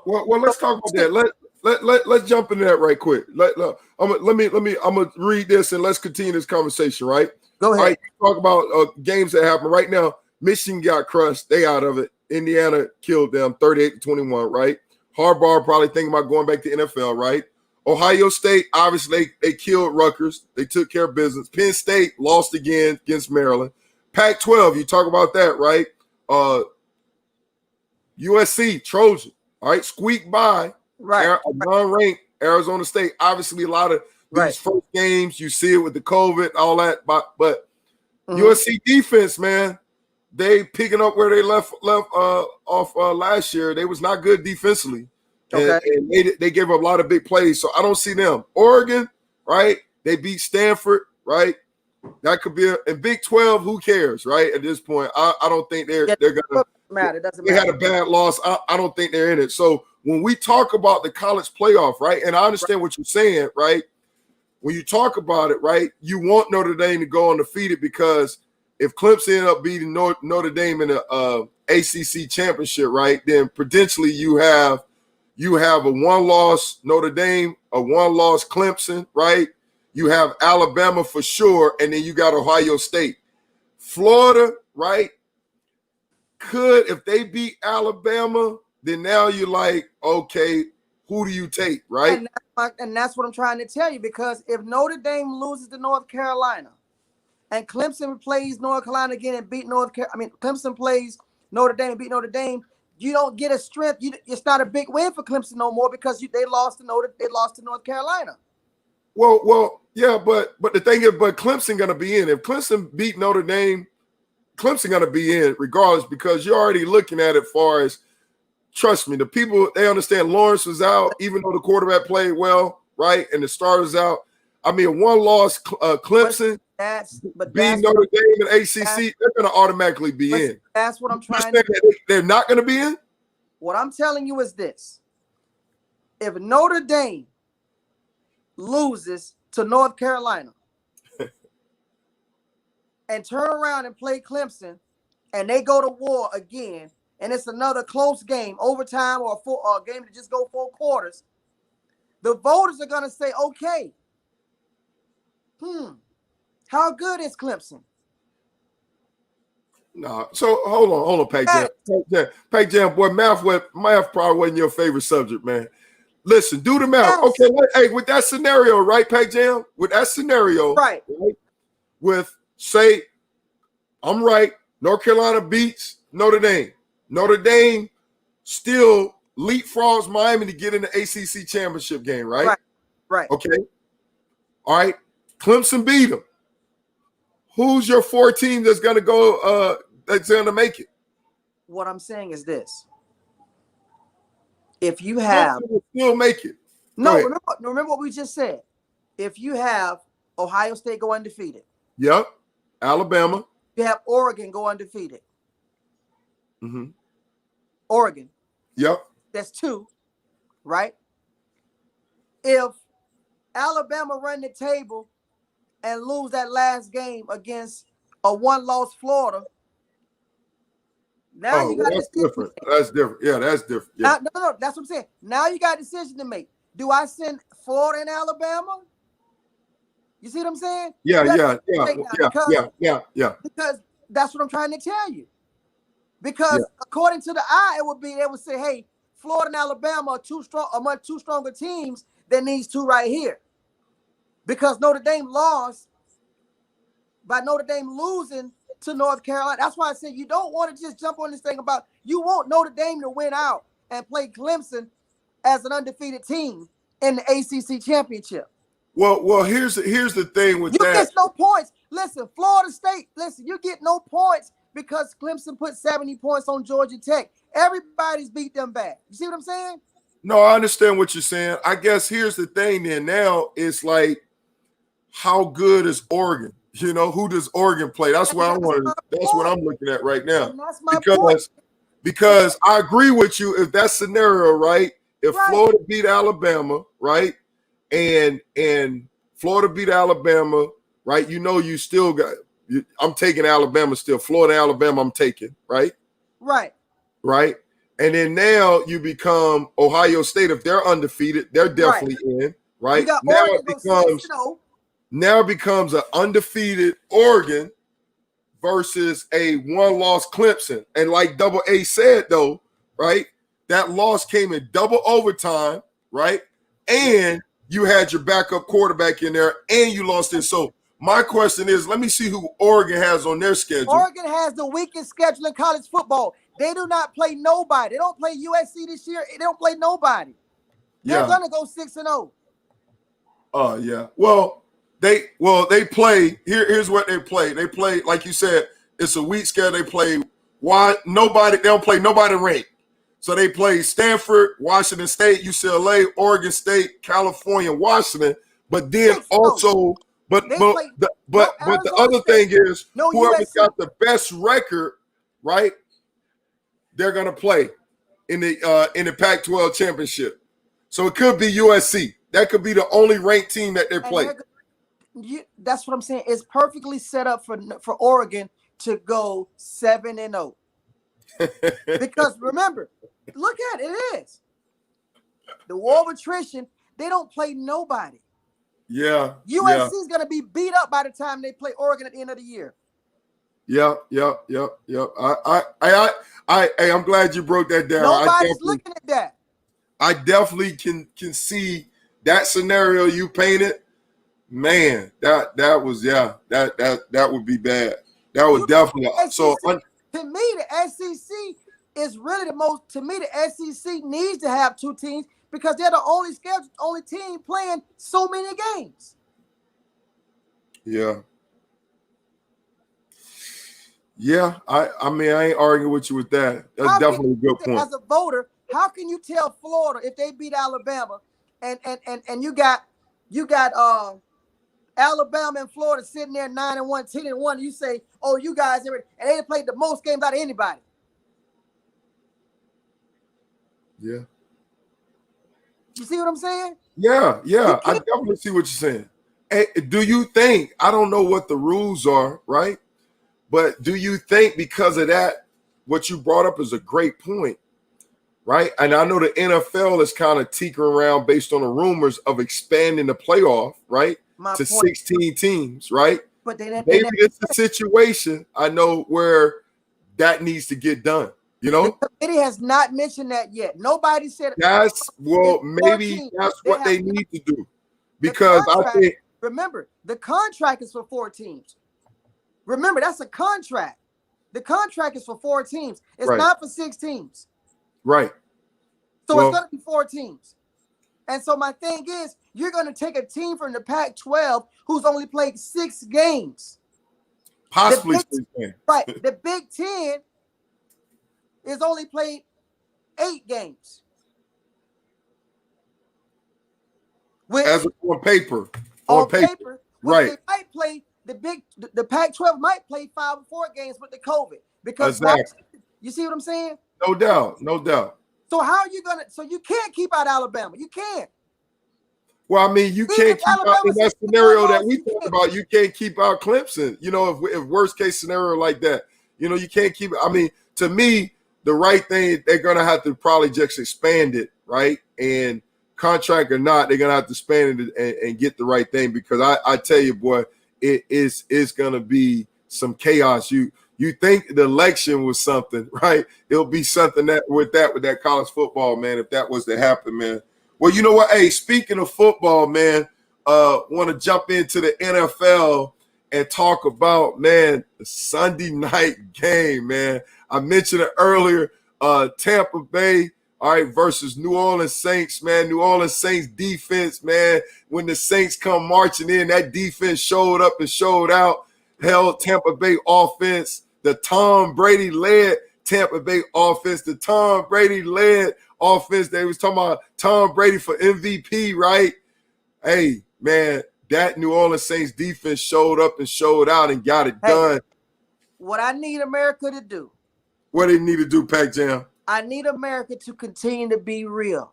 Well, let's talk about that. let's jump into that right quick. I'm gonna read this and let's continue this conversation. Right. Go ahead. All right. Talk about games that happen right now. Michigan got crushed. They out of it. Indiana killed them 38-21. Right. Harbaugh probably thinking about going back to NFL. Right. Ohio State, obviously, they killed Rutgers. They took care of business. Penn State lost again against Maryland. Pac-12, you talk about that, right? USC, Trojan, all right, squeaked by. Right. Non-ranked Arizona State. Obviously, a lot of these first games, you see it with the COVID, all that. But USC defense, man, they picking up where they left off last year. They was not good defensively. And they gave up a lot of big plays, so I don't see them. Oregon, right? They beat Stanford, right? That could be in Big 12. Who cares, right? At this point, I don't think they're gonna matter. It doesn't matter. They had a bad loss. I don't think they're in it. So when we talk about the college playoff, right? And I understand what you're saying, right? When you talk about it, right? You want Notre Dame to go undefeated because if Clemson end up beating Notre Dame in the ACC championship, right? Then potentially you have a one-loss Notre Dame, a one-loss Clemson, right? You have Alabama for sure, and then you got Ohio State. Florida, right, could, if they beat Alabama, then now you're like, okay, who do you take, right? And that's what I'm trying to tell you, because if Notre Dame loses to North Carolina and Clemson plays North Carolina again and beat Clemson plays Notre Dame and beat Notre Dame, you don't get a strength. It's not a big win for Clemson no more because they lost to North Carolina. Well, yeah, but the thing is, Clemson gonna be in. If Clemson beat Notre Dame, Clemson gonna be in regardless because you're already looking at it far as, trust me, the people, they understand Lawrence was out, even though the quarterback played well, right, and the starter's out. I mean, one loss Clemson beat Notre Dame and ACC, they're gonna automatically be in. That's what I'm trying to say. They're not gonna be in. What I'm telling you is this: if Notre Dame loses to North Carolina and turn around and play Clemson and they go to war again and it's another close game, overtime or a game to just go 4 quarters, the voters are going to say, okay, how good is Clemson? No, so hold on, Pac Jam, boy, math probably wasn't your favorite subject, man. Listen, do the math. Yes. Okay, hey, with that scenario, right, Pac Jam? With that scenario, right? With, say, I'm right, North Carolina beats Notre Dame. Notre Dame still leapfrogs Miami to get in the ACC championship game, right? Right. Okay. All right. Clemson beat them. Who's your 4 team that's going to go? That's going to make it? What I'm saying is this: if you have, still make it. No, remember what we just said. If you have Ohio State go undefeated. Yep. Alabama. You have Oregon go undefeated. Mm-hmm. Oregon. Yep. That's 2, right? If Alabama run the table and lose that last game against a one-loss Florida, now you got that's different. That's different. Yeah, that's different. Yeah. No, that's what I'm saying. Now you got a decision to make. Do I send Florida and Alabama? You see what I'm saying? Yeah. Because that's what I'm trying to tell you. Because according to the eye, they would say, hey, Florida and Alabama are much two stronger teams than these 2 right here. Because Notre Dame lost by Notre Dame losing to North Carolina. That's why I said you don't want to just jump on this thing about you want Notre Dame to win out and play Clemson as an undefeated team in the ACC championship. Well, here's the thing with that. You get no points. Listen, Florida State, you get no points because Clemson put 70 points on Georgia Tech. Everybody's beat them back. You see what I'm saying? No, I understand what you're saying. I guess here's the thing then. Now it's like, how good is Oregon? You know, who does Oregon play? That's what I want. That's what I'm looking at right now. And that's my point. Because I agree with you. If that scenario, right? If Florida beat Alabama, right, and Florida beat Alabama, right? You know, you still got. I'm taking Alabama still. Florida, Alabama, I'm taking, right? Right. Right. And then now you become Ohio State. If they're undefeated, they're definitely in, right? You got Now Oregon it becomes an undefeated Oregon versus a one-loss Clemson. And like Double A said, though, right, that loss came in double overtime, right? And you had your backup quarterback in there, and you lost it. So my question is, let me see who Oregon has on their schedule. Oregon has the weakest schedule in college football. They do not play nobody. They don't play USC this year. They don't play nobody. They're gonna go 6-0. Oh yeah. Well, they play. Here's what they play. They play, like you said, it's a weak schedule. They play nobody. They don't play nobody ranked. So they play Stanford, Washington State, UCLA, Oregon State, California, Washington. But then also, but the other thing is, whoever's got the best record, right? They're gonna play in the Pac-12 championship. So it could be USC. That could be the only ranked team that they play. That's what I'm saying. It's perfectly set up for Oregon to go 7-0. Because remember, look at it, it is. The war of attrition, they don't play nobody. Yeah. USC is going to be beat up by the time they play Oregon at the end of the year. Yep. I'm glad you broke that down. Nobody's looking at that. I definitely can see that scenario you painted. Man, that would be bad. That would definitely. So to me, the SEC is really the most. To me, the SEC needs to have two teams because they're the only team playing so many games. Yeah. I mean, I ain't arguing with you with that. That's definitely a good point. As a voter, how can you tell Florida if they beat Alabama, and you got Alabama and Florida sitting there 9-1, 10-1. You say, oh, you guys, and they played the most games out of anybody. Yeah. You see what I'm saying? Yeah. I definitely see what you're saying. Hey, do you think, I don't know what the rules are, right? But do you think because of that, what you brought up is a great point, right? And I know the NFL is kind of tinkering around based on the rumors of expanding the playoff, right? To 16 teams, right? But maybe it's a situation I know where that needs to get done. You know, the committee has not mentioned that yet. Nobody said maybe that's what they need to do because I think. Remember, the contract is for 4 teams. Remember, that's a contract. The contract is for 4 teams. It's not for 6 teams. Right. So it's going to be 4 teams. And so my thing is, you're going to take a team from the Pac-12 who's only played 6 games. Possibly 6 games. Right. The Big Ten is only played 8 games. As on paper. On paper. Right. They might play the Pac-12 might play 5 or 4 games with the COVID. Because you see what I'm saying? No doubt. So how are you gonna? So you can't keep out Alabama. You can't. Well, I mean, you can't keep out in that scenario that we talked about. You can't keep out Clemson. You know, if worst case scenario like that, you know, you can't keep it. I mean, to me, the right thing, they're gonna have to probably just expand it, right? And contract or not, they're gonna have to expand it and get the right thing because I tell you, boy, it's gonna be some chaos. You think the election was something, right? It'll be something that with that college football, man, if that was to happen, man. Well, you know what? Hey, speaking of football, man, want to jump into the NFL and talk about, man, the Sunday night game, man. I mentioned it earlier, Tampa Bay, all right, versus New Orleans Saints, man. New Orleans Saints defense, man. When the Saints come marching in, that defense showed up and showed out, held Tampa Bay offense. The Tom Brady-led Tampa Bay offense, the Tom Brady-led offense. They was talking about Tom Brady for MVP, right? Hey, man, that New Orleans Saints defense showed up and showed out and got it done. What I need America to do. What do you need to do, Pac Jam? I need America to continue to be real.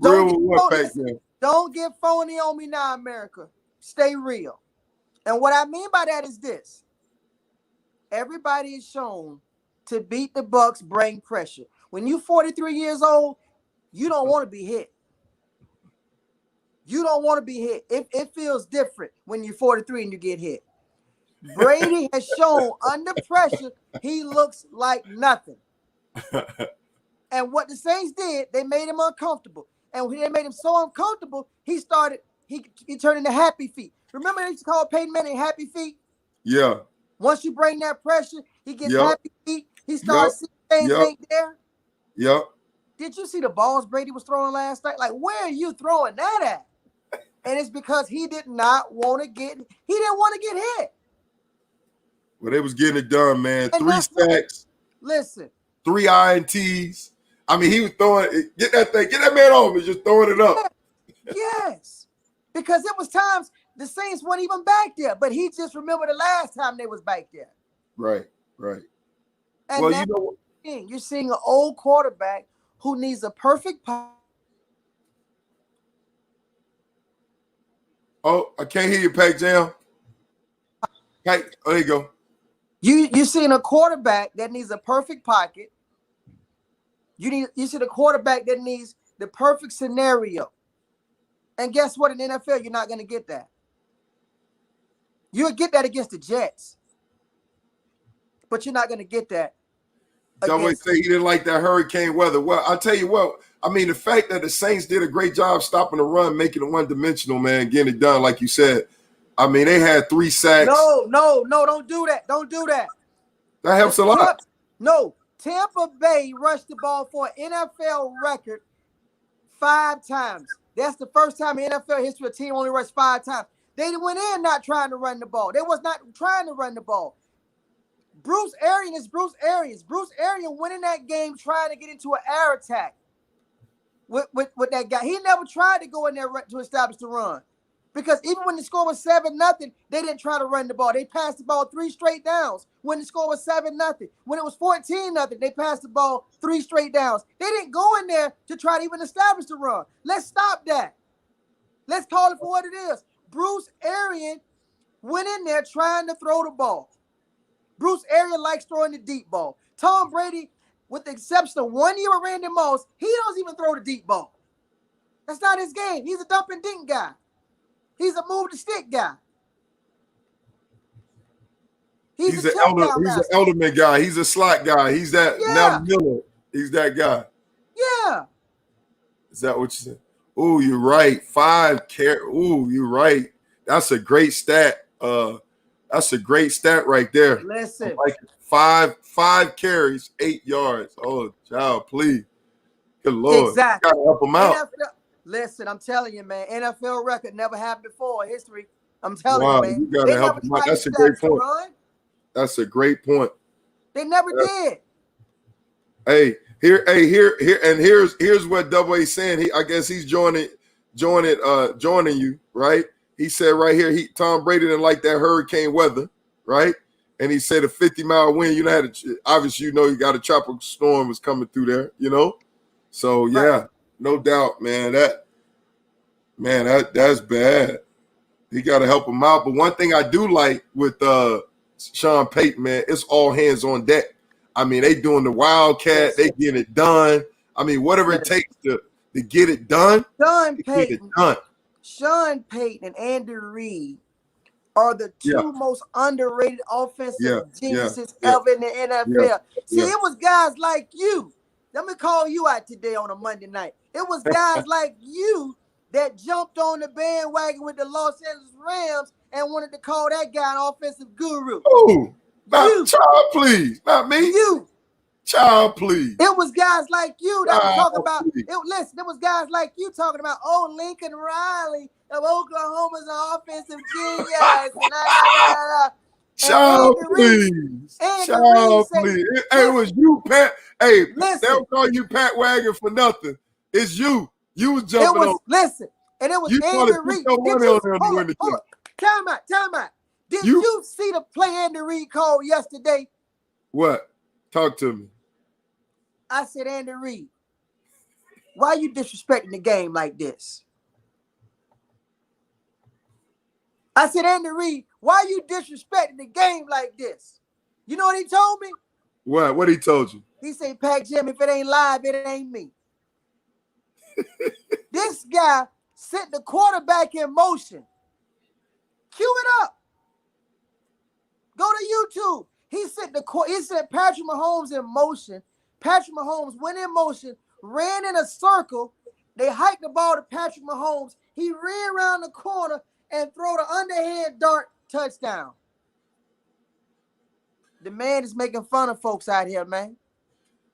Don't get phony on me now, America. Stay real. And what I mean by that is this. Everybody is shown to beat the Bucks, bring pressure. When you 43 years old, you don't want to be hit. You don't want to be hit. It feels different when you're 43 and you get hit. Brady has shown under pressure, he looks like nothing. And what the Saints did, they made him uncomfortable. And when they made him so uncomfortable, he turned into Happy Feet. Remember they used to call Peyton Manning Happy Feet? Yeah. Once you bring that pressure, he gets Happy Feet. He starts seeing things ain't there. Yep. Did you see the balls Brady was throwing last night? Like, where are you throwing that at? And it's because he did not want to get hit. Well, they was getting it done, man. And 3 sacks. Listen. 3 INTs. I mean, he was throwing it. Get that man on me, just throwing it up. Yes. Because it was times the Saints weren't even back there, but he just remembered the last time they was back there. Right, right. And well, you know what? You're seeing an old quarterback who needs a perfect Oh, I can't hear you, Pac Jam. Hey, oh, there you go. You're seeing a quarterback that needs a perfect pocket. You see the quarterback that needs the perfect scenario. And guess what? In the NFL, you're not going to get that. You'll get that against the Jets. But you're not going to get that. Double say he didn't like that hurricane weather. Well, I'll tell you what. I mean, the fact that the Saints did a great job stopping the run, making it one-dimensional, man, getting it done, like you said. I mean, they had 3 sacks. No, don't do that. Don't do that. That helps a lot. No, Tampa Bay rushed the ball for an NFL record 5 times. That's the first time in NFL history a team only rushed 5 times. They went in not trying to run the ball. They was not trying to run the ball. Bruce Arians. Bruce Arians went in that game trying to get into an air attack with that guy. He never tried to go in there to establish the run. Because even when the score was 7-0, they didn't try to run the ball. They passed the ball 3 straight downs when the score was 7-0. When it was 14-0, they passed the ball 3 straight downs. They didn't go in there to try to even establish the run. Let's stop that. Let's call it for what it is. Bruce Arians went in there trying to throw the ball. Bruce Arians likes throwing the deep ball. Tom Brady, with the exception of 1 year with Randy Moss, he doesn't even throw the deep ball. That's not his game. He's a dump and dink guy. He's a move the stick guy. He's an elderman guy. He's a slot guy. He's that now Miller. He's that guy. Yeah. Is that what you said? Oh, you're right. 5 carries. Oh, you're right. That's a great stat. That's a great stat right there. Listen. Like 5 carries, 8 yards. Oh, child, please. Good Lord. Exactly. You gotta help him out. Listen, I'm telling you, man, NFL record never happened before in history. I'm telling you, man. You gotta help him out. That's a great point. That's a great point. They never did. Here's what Double A saying. I guess he's joining you, right? He said right here, Tom Brady didn't like that hurricane weather, right? And he said a 50-mile wind. Obviously, you got a tropical storm was coming through there, So yeah. Right. No doubt, man. That's bad. He got to help him out. But one thing I do like with Sean Payton, man, it's all hands on deck. I mean, they doing the Wildcat. They getting it done. I mean, whatever it takes to get it done. Sean Payton and Andy Reid are the 2 most underrated offensive geniuses ever in the NFL. See, it was guys like you. Let me call you out today on a Monday night. It was guys like you that jumped on the bandwagon with the Los Angeles Rams and wanted to call that guy an offensive guru. Oh, child, please. Not me. You. Child, please. It was guys like you that were talking about listen, it was guys like you talking about, Lincoln Riley of Oklahoma is an offensive genius. Child, please. Child, please. It was you, Pat. Hey, they don't call you Pat Wagon for nothing. It's you. You was jumping on. Listen, and it was Andy Reid. Time out. Did you see the play Andy Reid called yesterday? What? Talk to me. I said, Andy Reid, why are you disrespecting the game like this? I said, Andy Reid, why are you disrespecting the game like this? You know what he told me? What? What he told you? He said, Pac Jam, if it ain't live, it ain't me. This guy sent the quarterback in motion. Cue it up. Go to YouTube. He sent Patrick Mahomes in motion. Patrick Mahomes went in motion, ran in a circle. They hiked the ball to Patrick Mahomes. He ran around the corner and threw the underhand dart touchdown. The man is making fun of folks out here, man.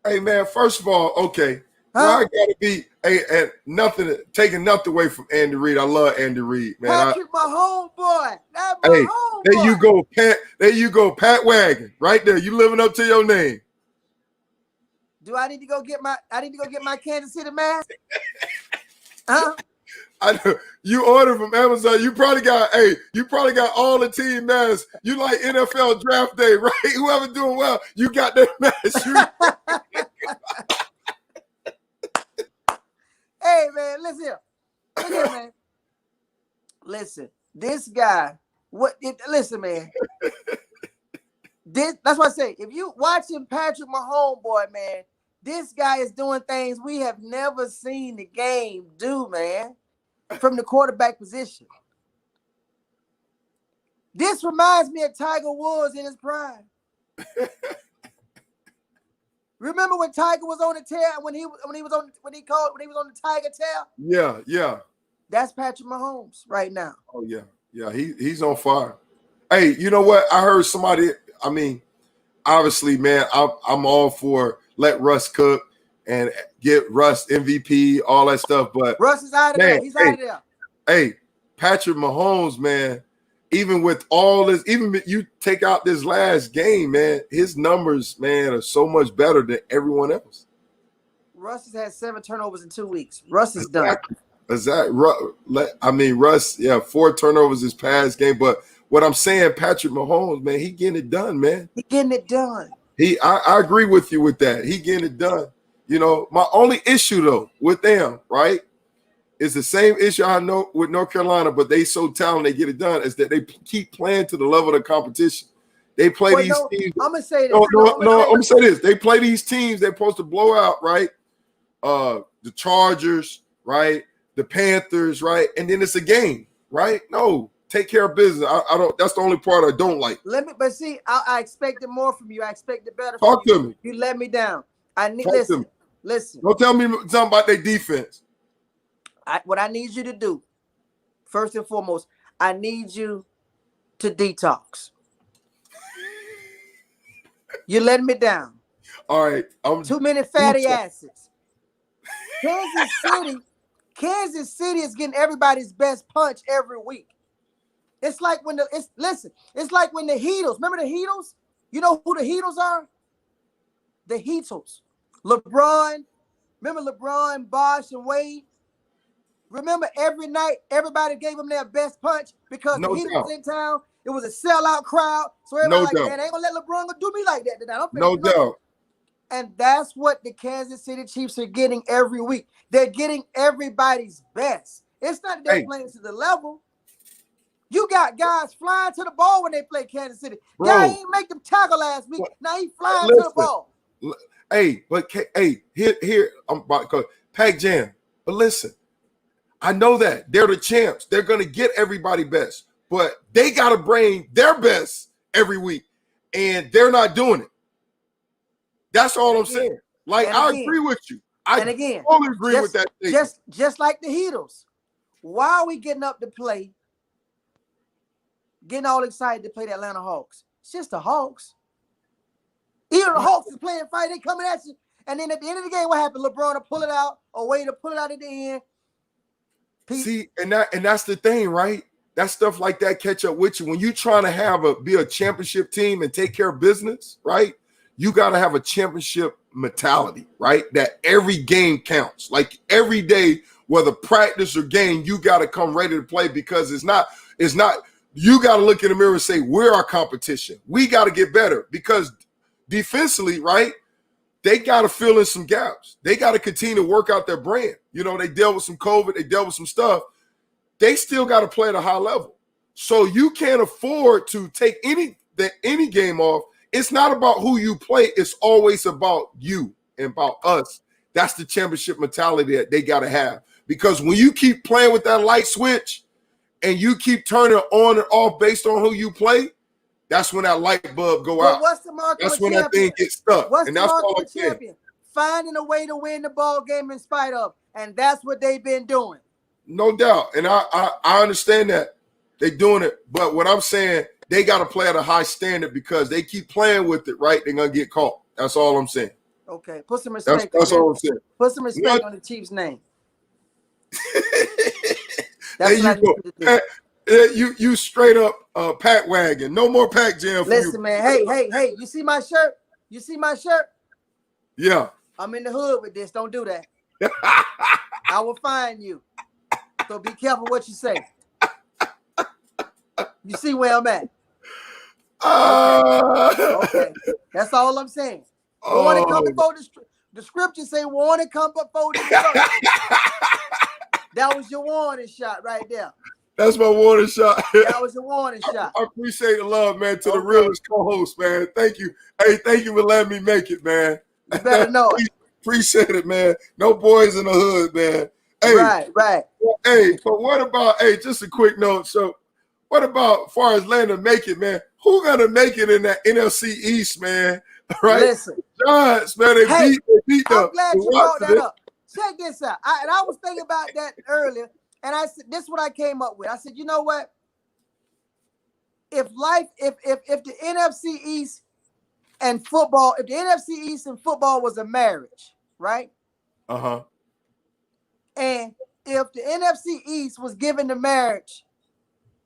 Hey, man, first of all, okay. Well, I gotta be and nothing taking nothing away from Andy Reid. I love Andy Reid, man. Patrick Mahomes, boy. That Mahomes, there boy. you go, Pat. There you go, Pat Wagon. Right there. You living up to your name. Do I need to go get my Kansas City mask? Huh? I know you order from Amazon. You probably got all the team masks. You like NFL draft day, right? Whoever doing well, you got that mask. Hey, man, listen here. Look here, man. Listen, this guy, listen, man. That's what I say. If you watching Patrick Mahomes, boy, man, this guy is doing things we have never seen the game do, man, from the quarterback position. This reminds me of Tiger Woods in his prime. Remember when Tiger was on the tear when he was on the Tiger tear? Yeah. That's Patrick Mahomes right now. Oh yeah. He's on fire. Hey, you know what? I heard somebody. I mean, obviously, man, I'm all for let Russ cook and get Russ MVP, all that stuff. But Russ is out of there. He's out of there. Hey, Patrick Mahomes, man. Even with all this, even you take out this last game, man, his numbers, man, are so much better than everyone else. Russ has had 7 turnovers in 2 weeks. Russ is done. I mean, Russ, 4 turnovers this past game. But what I'm saying, Patrick Mahomes, man, he getting it done, man. He getting it done. I agree with you with that. He getting it done. You know, my only issue though with them, right? It's the same issue I know with North Carolina, but they so talented, they get it done, is that they keep playing to the level of the competition. They play these teams. I'm going to say this. I'm going to say this. They play these teams they're supposed to blow out, right? The Chargers, right? The Panthers, right? And then it's a game, right? No, take care of business. I don't. That's the only part I don't like. But see, I expected more from you. I expected better from you. Talk to me. You let me down. Listen. Don't tell me something about their defense. What I need you to do, first and foremost, I need you to detox. You're letting me down. All right. Too many fatty acids. Kansas City is getting everybody's best punch every week. It's like when the Heatles, remember the Heatles? You know who the Heatles are? The Heatles. LeBron, remember LeBron, Bosh, and Wade? Remember every night, everybody gave them their best punch because the Heat was in town. It was a sellout crowd. So everybody man, I ain't gonna let LeBron do me like that tonight. No doubt. And that's what the Kansas City Chiefs are getting every week. They're getting everybody's best. It's not they're playing to the level. You got guys flying to the ball when they play Kansas City. Guy ain't make them tackle last week. Now he flying to the ball. Here I'm about to go. Pac Jam. But listen. I know that they're the champs. They're going to get everybody best, but they got to bring their best every week, and they're not doing it. That's all I'm saying. I agree with you. I totally agree with that thing. Just like the Heatles. Why are we getting up to play, getting all excited to play the Atlanta Hawks? It's just the Hawks. Even the Hawks is playing fight. They coming at you, and then at the end of the game, what happened? LeBron to pull it out, or Wade to pull it out at the end. See, and that's the thing, right? That stuff like that catch up with you. When you're trying to be a championship team and take care of business, right? You got to have a championship mentality, right? That every game counts. Like every day, whether practice or game, you got to come ready to play because it's not, you got to look in the mirror and say, we're our competition. We got to get better because defensively, right? They got to fill in some gaps. They got to continue to work out their brand. You know, they dealt with some COVID. They dealt with some stuff. They still got to play at a high level. So you can't afford to take any game off it's not about who you play. It's always about you and about us. That's the championship mentality that they got to have. Because when you keep playing with that light switch and you keep turning on and off based on who you play, that's when that light bulb go out. What's the mark That's of a when champion? that thing gets stuck. What's and the that's mark all of I'm a saying. champion? Finding a way to win the ball game in spite of. And that's what they've been doing. No doubt. And I understand that they're doing it. But what I'm saying, they got to play at a high standard because they keep playing with it, right? They're going to get caught. That's all I'm saying. Okay. Put some respect That's all I'm saying. Put some respect on the Chiefs' name. There you go. You straight up pack wagon. No more pack jam for you. Listen, man. Hey. You see my shirt? You see my shirt? Yeah. I'm in the hood with this. Don't do that. I will find you. So be careful what you say. You see where I'm at? Okay. That's all I'm saying. Warning come before the scriptures say warning come before destruction. That was your warning shot right there. That's my warning shot. That was a warning shot. I appreciate the love, man, to the realest co-host, man. Thank you. Hey, thank you for letting me make it, man. You better know it. Appreciate it, man. No boys in the hood, man. Hey, right. Hey, but what about, just a quick note. So what about as far as Landon make it, man? Who gonna make it in that NFC East, man? Right? Listen. Giants, man, they beat I'm glad you brought that up. Check this out. I was thinking about that earlier, and I said, this is what I came up with. I said, you know what? If the NFC East and football, if the NFC East and football was a marriage, right? Uh-huh. And if the NFC East was given the marriage,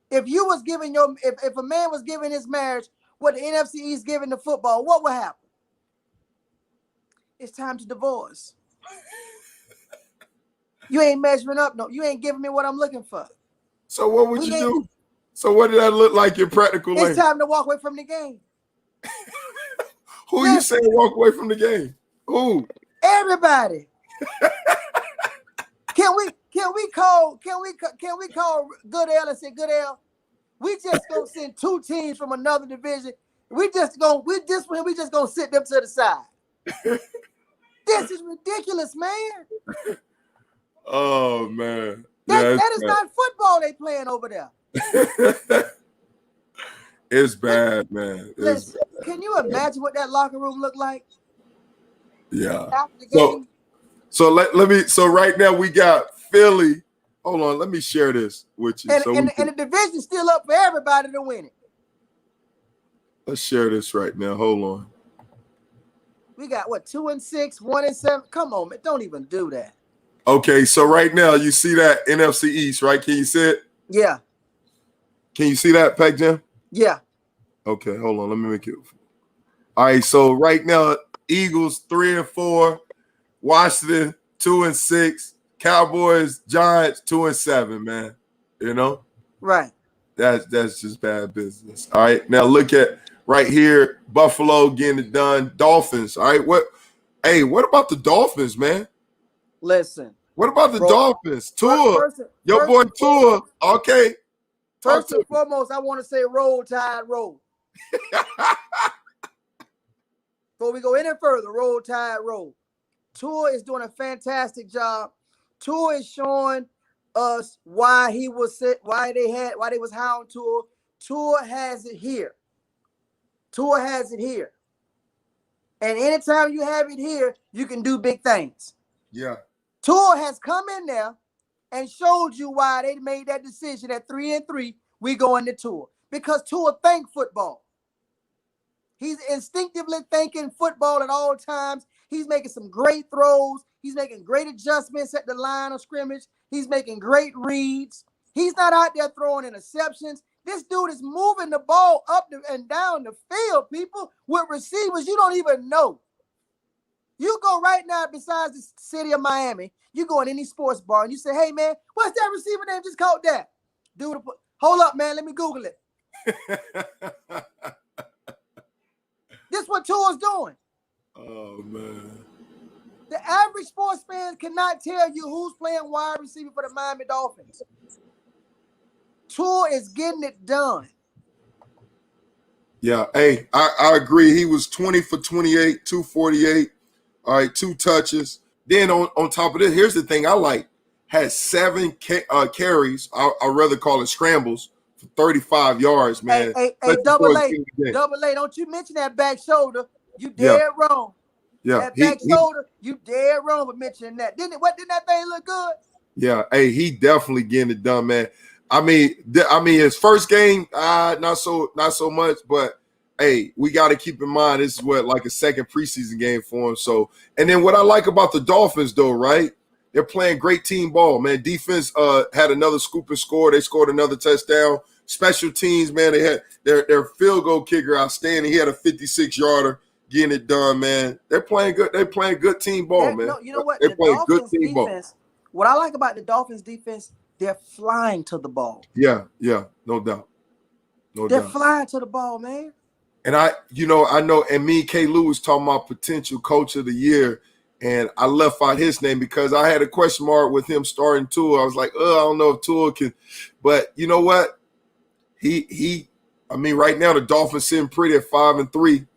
if a man was giving his marriage what the NFC East giving the football, what would happen? It's time to divorce. You ain't measuring up, no. You ain't giving me what I'm looking for. So what would you do? So what did that look like in practical language? It's time to walk away from the game. Who you saying walk away from the game? Who? Everybody. Can we call Goodell and say, Goodell, we just gonna send two teams from another division. We just gonna sit them to the side. This is ridiculous, man. Oh man. That is not football they playing over there. It's bad, man. Listen, can you imagine what that locker room looked like? Yeah. After the game? So right now we got Philly. Hold on, let me share this with you. And the division's still up for everybody to win it. Let's share this right now. Hold on. We got 2-6, 1-7. Come on, man. Don't even do that. Okay, so right now you see that NFC East, right? Can you see it? Yeah. Can you see that, Pac Jam? Yeah. Okay, hold on. Let me make it. All right, so right now, Eagles 3-4, Washington 2-6, Cowboys, Giants 2-7, man. You know? Right. That's just bad business. All right. Now look at right here, Buffalo getting it done. Dolphins. All right. What about the Dolphins, man? Listen. What about the Dolphins? Tua. Your boy Tua. Okay. First and foremost, I want to say roll, Tide, roll. Before we go any further, roll, Tide, roll. Tua is doing a fantastic job. Tua is showing us why they was high on Tua. Tua has it here. Tua has it here. And anytime you have it here, you can do big things. Yeah. Tua has come in there and showed you why they made that decision at 3-3. We go into Tua. Because Tua think football. He's instinctively thinking football at all times. He's making some great throws. He's making great adjustments at the line of scrimmage. He's making great reads. He's not out there throwing interceptions. This dude is moving the ball up and down the field, people, with receivers you don't even know. You go right now besides the city of Miami, you go in any sports bar and you say, hey, man, what's that receiver name? Just caught that. Dude, hold up, man. Let me Google it. This is what Tua's doing. Oh, man. The average sports fan cannot tell you who's playing wide receiver for the Miami Dolphins. Tua is getting it done. Yeah. Hey, I agree. He was 20 for 28, 248. All right, 2 touches. Then on top of this, here's the thing I like. Had 7 carries. I'd rather call it scrambles for 35 yards, man. Hey, double A, don't you mention that back shoulder. You dead wrong. Yeah. That back shoulder, you dead wrong for mentioning that. Didn't that thing look good? Yeah. Hey, he definitely getting it done, man. I mean, his first game, not so much, but hey, we got to keep in mind this is like a second preseason game for him. So, and then what I like about the Dolphins, though, right? They're playing great team ball, man. Defense had another scoop and score. They scored another touchdown. Special teams, man. They had their field goal kicker outstanding. He had a 56-yarder getting it done, man. They're playing good. They're playing good team ball, man. No, you know what? They're playing good team defense, ball. What I like about the Dolphins defense, they're flying to the ball. Yeah, no doubt. They're flying to the ball, man. And I know, and me and Klew was talking about potential coach of the year, and I left out his name because I had a question mark with him starting Tua. I was like, I don't know if Tua can, but you know what? I mean, right now the Dolphins sitting pretty at 5-3,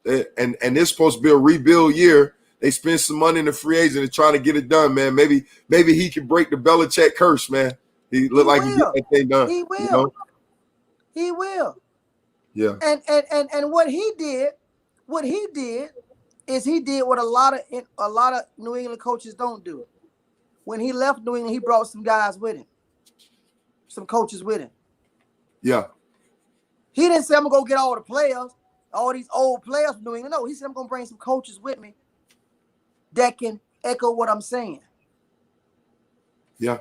and it's supposed to be a rebuild year. They spend some money in the free agent and trying to get it done, man. Maybe he can break the Belichick curse, man. He looked like he get that thing done. He will. You know? He will. Yeah. And what he did is he did what a lot of New England coaches don't do. When he left New England, he brought some guys with him, some coaches with him. Yeah. He didn't say I'm gonna go get all the players, all these old players from New England. No, he said I'm gonna bring some coaches with me that can echo what I'm saying. Yeah.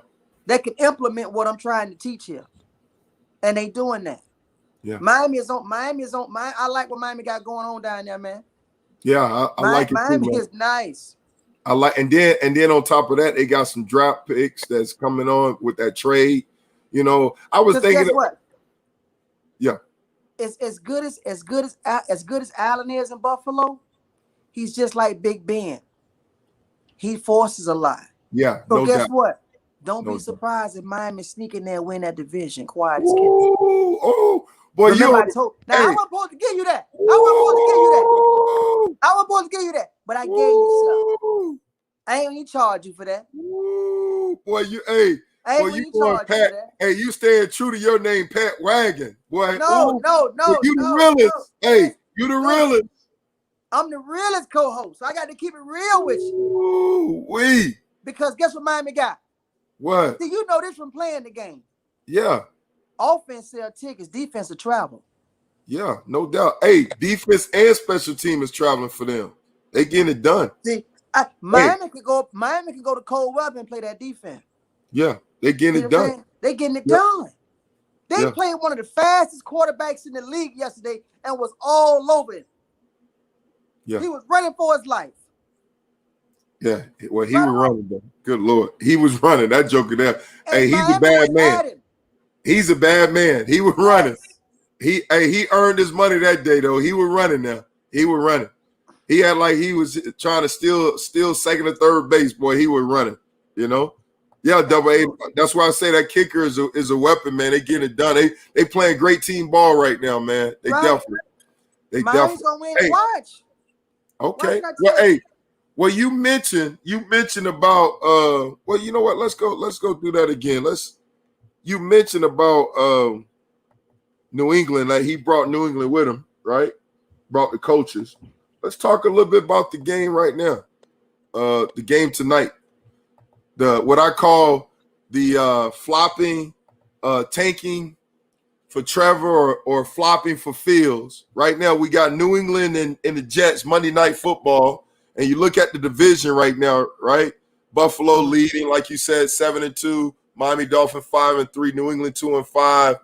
That can implement what I'm trying to teach here. And they doing that. Yeah. Miami is on. I like what Miami got going on down there, man. Yeah, I like it Miami too, man. is nice. I like, and then on top of that, they got some draft picks that's coming on with that trade. You know, I was thinking. Guess what? Yeah. As good as Allen is in Buffalo, he's just like Big Ben. He forces a lot. Yeah. So no guess doubt. what? Don't be surprised if Miami sneaking there and win that division. Quiet as kept. Oh, boy, remember I wasn't supposed to give you that. I wasn't supposed to give you that. But I gave you something. I ain't even charge you for that. Boy, you going Pat. Hey, you staying true to your name, Pat Wagon. Boy, no. You the realest. Hey, you the realest. I'm the realest co-host. So I got to keep it real with you. Because guess what Miami got? What? See, you know this from playing the game. Yeah. Offense sell tickets, defense will travel. Yeah, no doubt. Hey, defense and special team is traveling for them. They getting it done. See, Miami can go to cold weather and play that defense. Yeah, they getting it done. They getting it done. They played one of the fastest quarterbacks in the league yesterday and was all over it. Yeah. He was running for his life. Yeah, well, he was running, though. Good Lord. He was running. That joker there. Hey, he's a bad man. He's a bad man. He was running. He earned his money that day, though. He was running now. He was running. He had like he was trying to steal second or third base, boy. He was running, you know? Yeah, Double A. That's why I say that kicker is a weapon, man. They getting it done. They playing great team ball right now, man. They definitely. Miami's gonna win. Watch. Okay. Well, hey. Well, you mentioned about well, you know what? Let's go do that again. You mentioned about New England, like he brought New England with him, right? Brought the coaches. Let's talk a little bit about the game right now. The game tonight. What I call the flopping, tanking for Trevor or flopping for Fields. Right now, we got New England and the Jets Monday Night Football. And you look at the division right now, right? Buffalo leading, like you said, 7-2. Miami Dolphins 5-3. New England 2-5.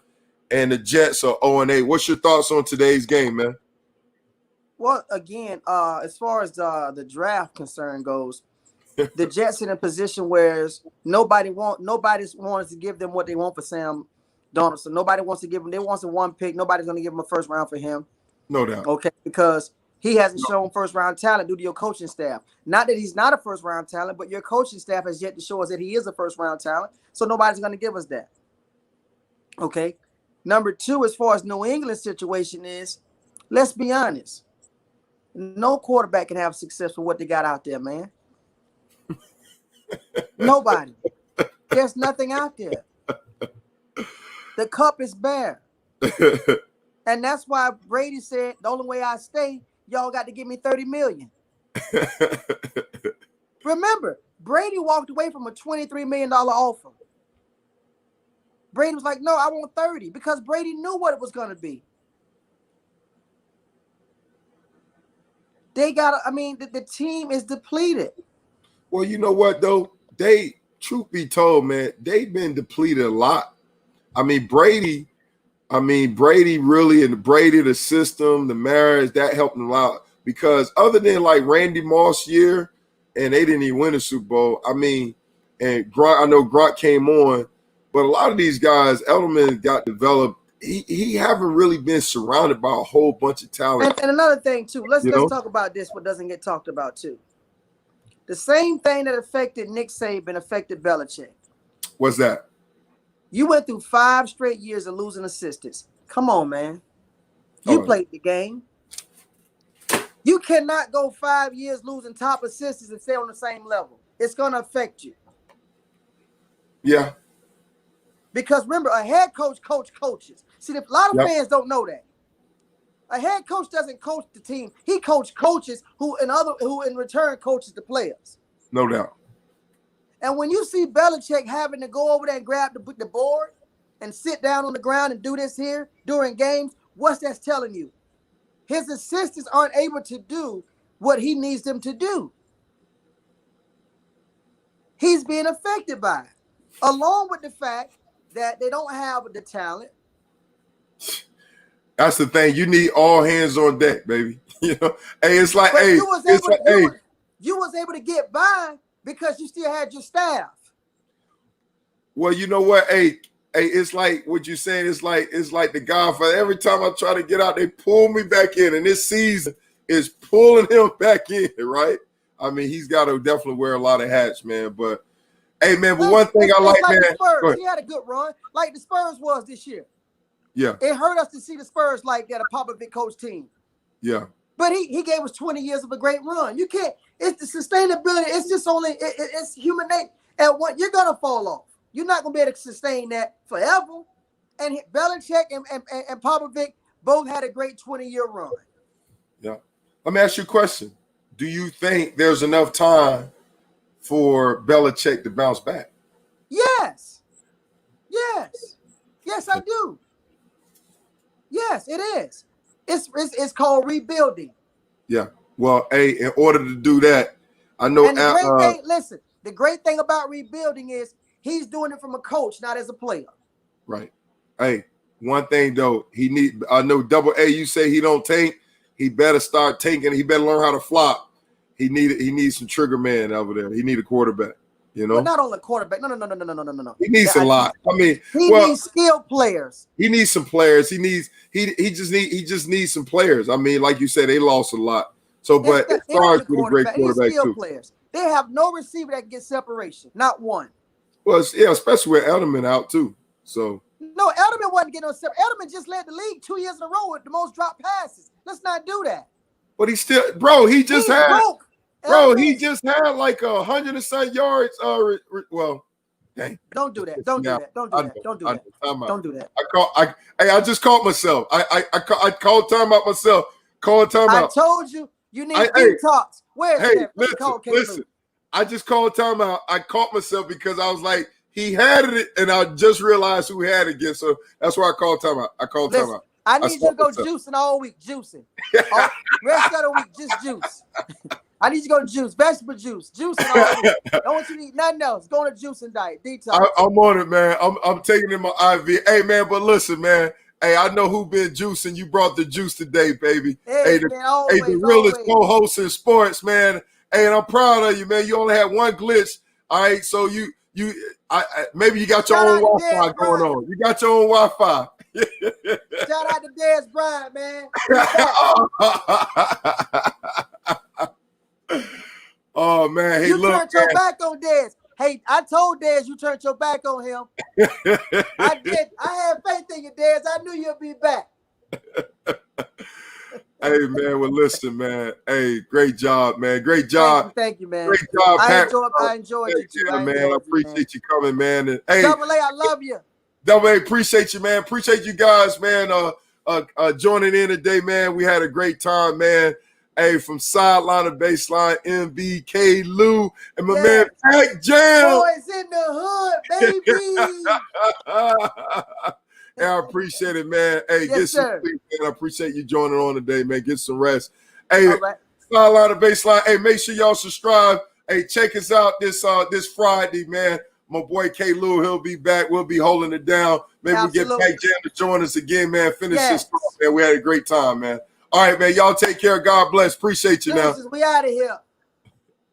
And the Jets are 0-8. What's your thoughts on today's game, man? Well, again, as far as the draft concern goes, the Jets in a position where nobody's wanted to give them what they want for Sam Darnold. So nobody wants to give them. They want one pick. Nobody's going to give them a first round for him. No doubt. Okay, because he hasn't shown first-round talent due to your coaching staff. Not that he's not a first-round talent, but your coaching staff has yet to show us that he is a first-round talent, so nobody's going to give us that. Okay? Number two, as far as New England's situation is, Let's be honest. No quarterback can have success with what they got out there, man. Nobody. There's nothing out there. The cup is bare. And that's why Brady said, the only way I stay, y'all got to give me $30 million. Remember, Brady walked away from a $23 million offer. Brady was like, no, I want 30 because Brady knew what it was going to be. They got, the team is depleted. Well, you know what, though? Truth be told, man, they've been depleted a lot. Brady really, and Brady, the system, the marriage, that helped them a lot. Because other than like Randy Moss year, and they didn't even win a Super Bowl. And Gronk, I know Gronk came on, but a lot of these guys, Edelman got developed. He haven't really been surrounded by a whole bunch of talent. And another thing too, let's talk about this. What doesn't get talked about too? The same thing that affected Nick Saban affected Belichick. What's that? You went through 5 straight years of losing assistants. Come on, man. You played the game. You cannot go 5 years losing top assistants and stay on the same level. It's going to affect you. Yeah. Because remember, a head coach coaches. See, a lot of fans don't know that. A head coach doesn't coach the team. He coaches who in return coaches the players. No doubt. And when you see Belichick having to go over there and grab the board and sit down on the ground and do this here during games, what's that telling you? His assistants aren't able to do what he needs them to do. He's being affected by it, along with the fact that they don't have the talent. That's the thing. You need all hands on deck, baby. Hey, it's like, but you was able to get by because you still had your staff. Well, you know what? Hey, it's like what you're saying. It's like the Godfather. Every time I try to get out, they pull me back in, and this season is pulling him back in, right? He's got to definitely wear a lot of hats, man. But hey, man, but one thing I like, man. The Spurs, he had a good run, like the Spurs was this year. Yeah. It hurt us to see the Spurs like that, a Popovich coach team. Yeah. But he gave us 20 years of a great run. You can't. It's the sustainability. It's just it's human nature. At what you're gonna fall off. You're not gonna be able to sustain that forever. And Belichick and Popovich both had a great 20-year run. Yeah. Let me ask you a question. Do you think there's enough time for Belichick to bounce back? Yes. Yes, I do. Yes, it is. It's called rebuilding. Yeah. Well, hey, in order to do that, I know. And the great thing about rebuilding is he's doing it from a coach, not as a player. Right. Hey, one thing though, I know Double A, you say he don't tank. He better start tanking. He better learn how to flop. He needs some trigger man over there. He need a quarterback. Well, not only quarterback. No. He needs a lot. He needs skilled players. He needs some players. He just needs some players. like you said, they lost a lot. So, but it starts with a great quarterback too. Players. They have no receiver that can get separation. Not one. Well, yeah, especially with Edelman out too. So no, Edelman wasn't getting no separation. Edelman just led the league 2 years in a row with the most drop passes. Let's not do that. But he still, bro. He just had like 100 and some yards. Well, dang. Don't do that. Don't do that. I just caught myself. I called timeout myself. Called timeout. I told you need detox. Where's that? Listen. I just called timeout. I caught myself because I was like, he had it, and I just realized who had it again. So that's why I called timeout. Timeout. I need you to go juicing all week, juicing. Rest of the week, just juice. I need you to go juice, vegetable juice, juicing all week. Don't want you to eat nothing else. Go on a juicing diet, detox. I'm on it, man. I'm taking in my IV. Hey, man, but listen, man. Hey, I know who been juicing. You brought the juice today, baby. The realest co-host in sports, man. Hey, and I'm proud of you, man. You only had one glitch. All right, so maybe you got your own Wi-Fi going on. You got your own Wi-Fi. Shout out to Dez Bryant, man. Oh man, hey, you turned your back on Dez. Hey, I told Dez you turned your back on him. I did. I had faith in you, Dez. I knew you'd be back. Hey, man. Well, listen, man. Hey, great job, man. Great job. Thank you, man. Great job, Pat. I enjoyed you too. Man, I appreciate you coming, man. And hey, Double A, I love you. Double A, appreciate you, man. Appreciate you guys, man. Joining in today, man. We had a great time, man. Hey, from Sideline to Baseline, MB, Klew, and my man Pat Jam. Boys in the hood, baby. Hey, I appreciate it, man. Hey, get some sleep, man. I appreciate you joining on today, man. Get some rest. Hey, Sideline to Baseline. Hey, make sure y'all subscribe. Hey, check us out this Friday, man. My boy Klew, he'll be back. We'll be holding it down. Maybe we get Pat Jam to join us again, man. Finish this stuff, man. We had a great time, man. All right, man. Y'all take care. God bless. Appreciate you now. We out of here.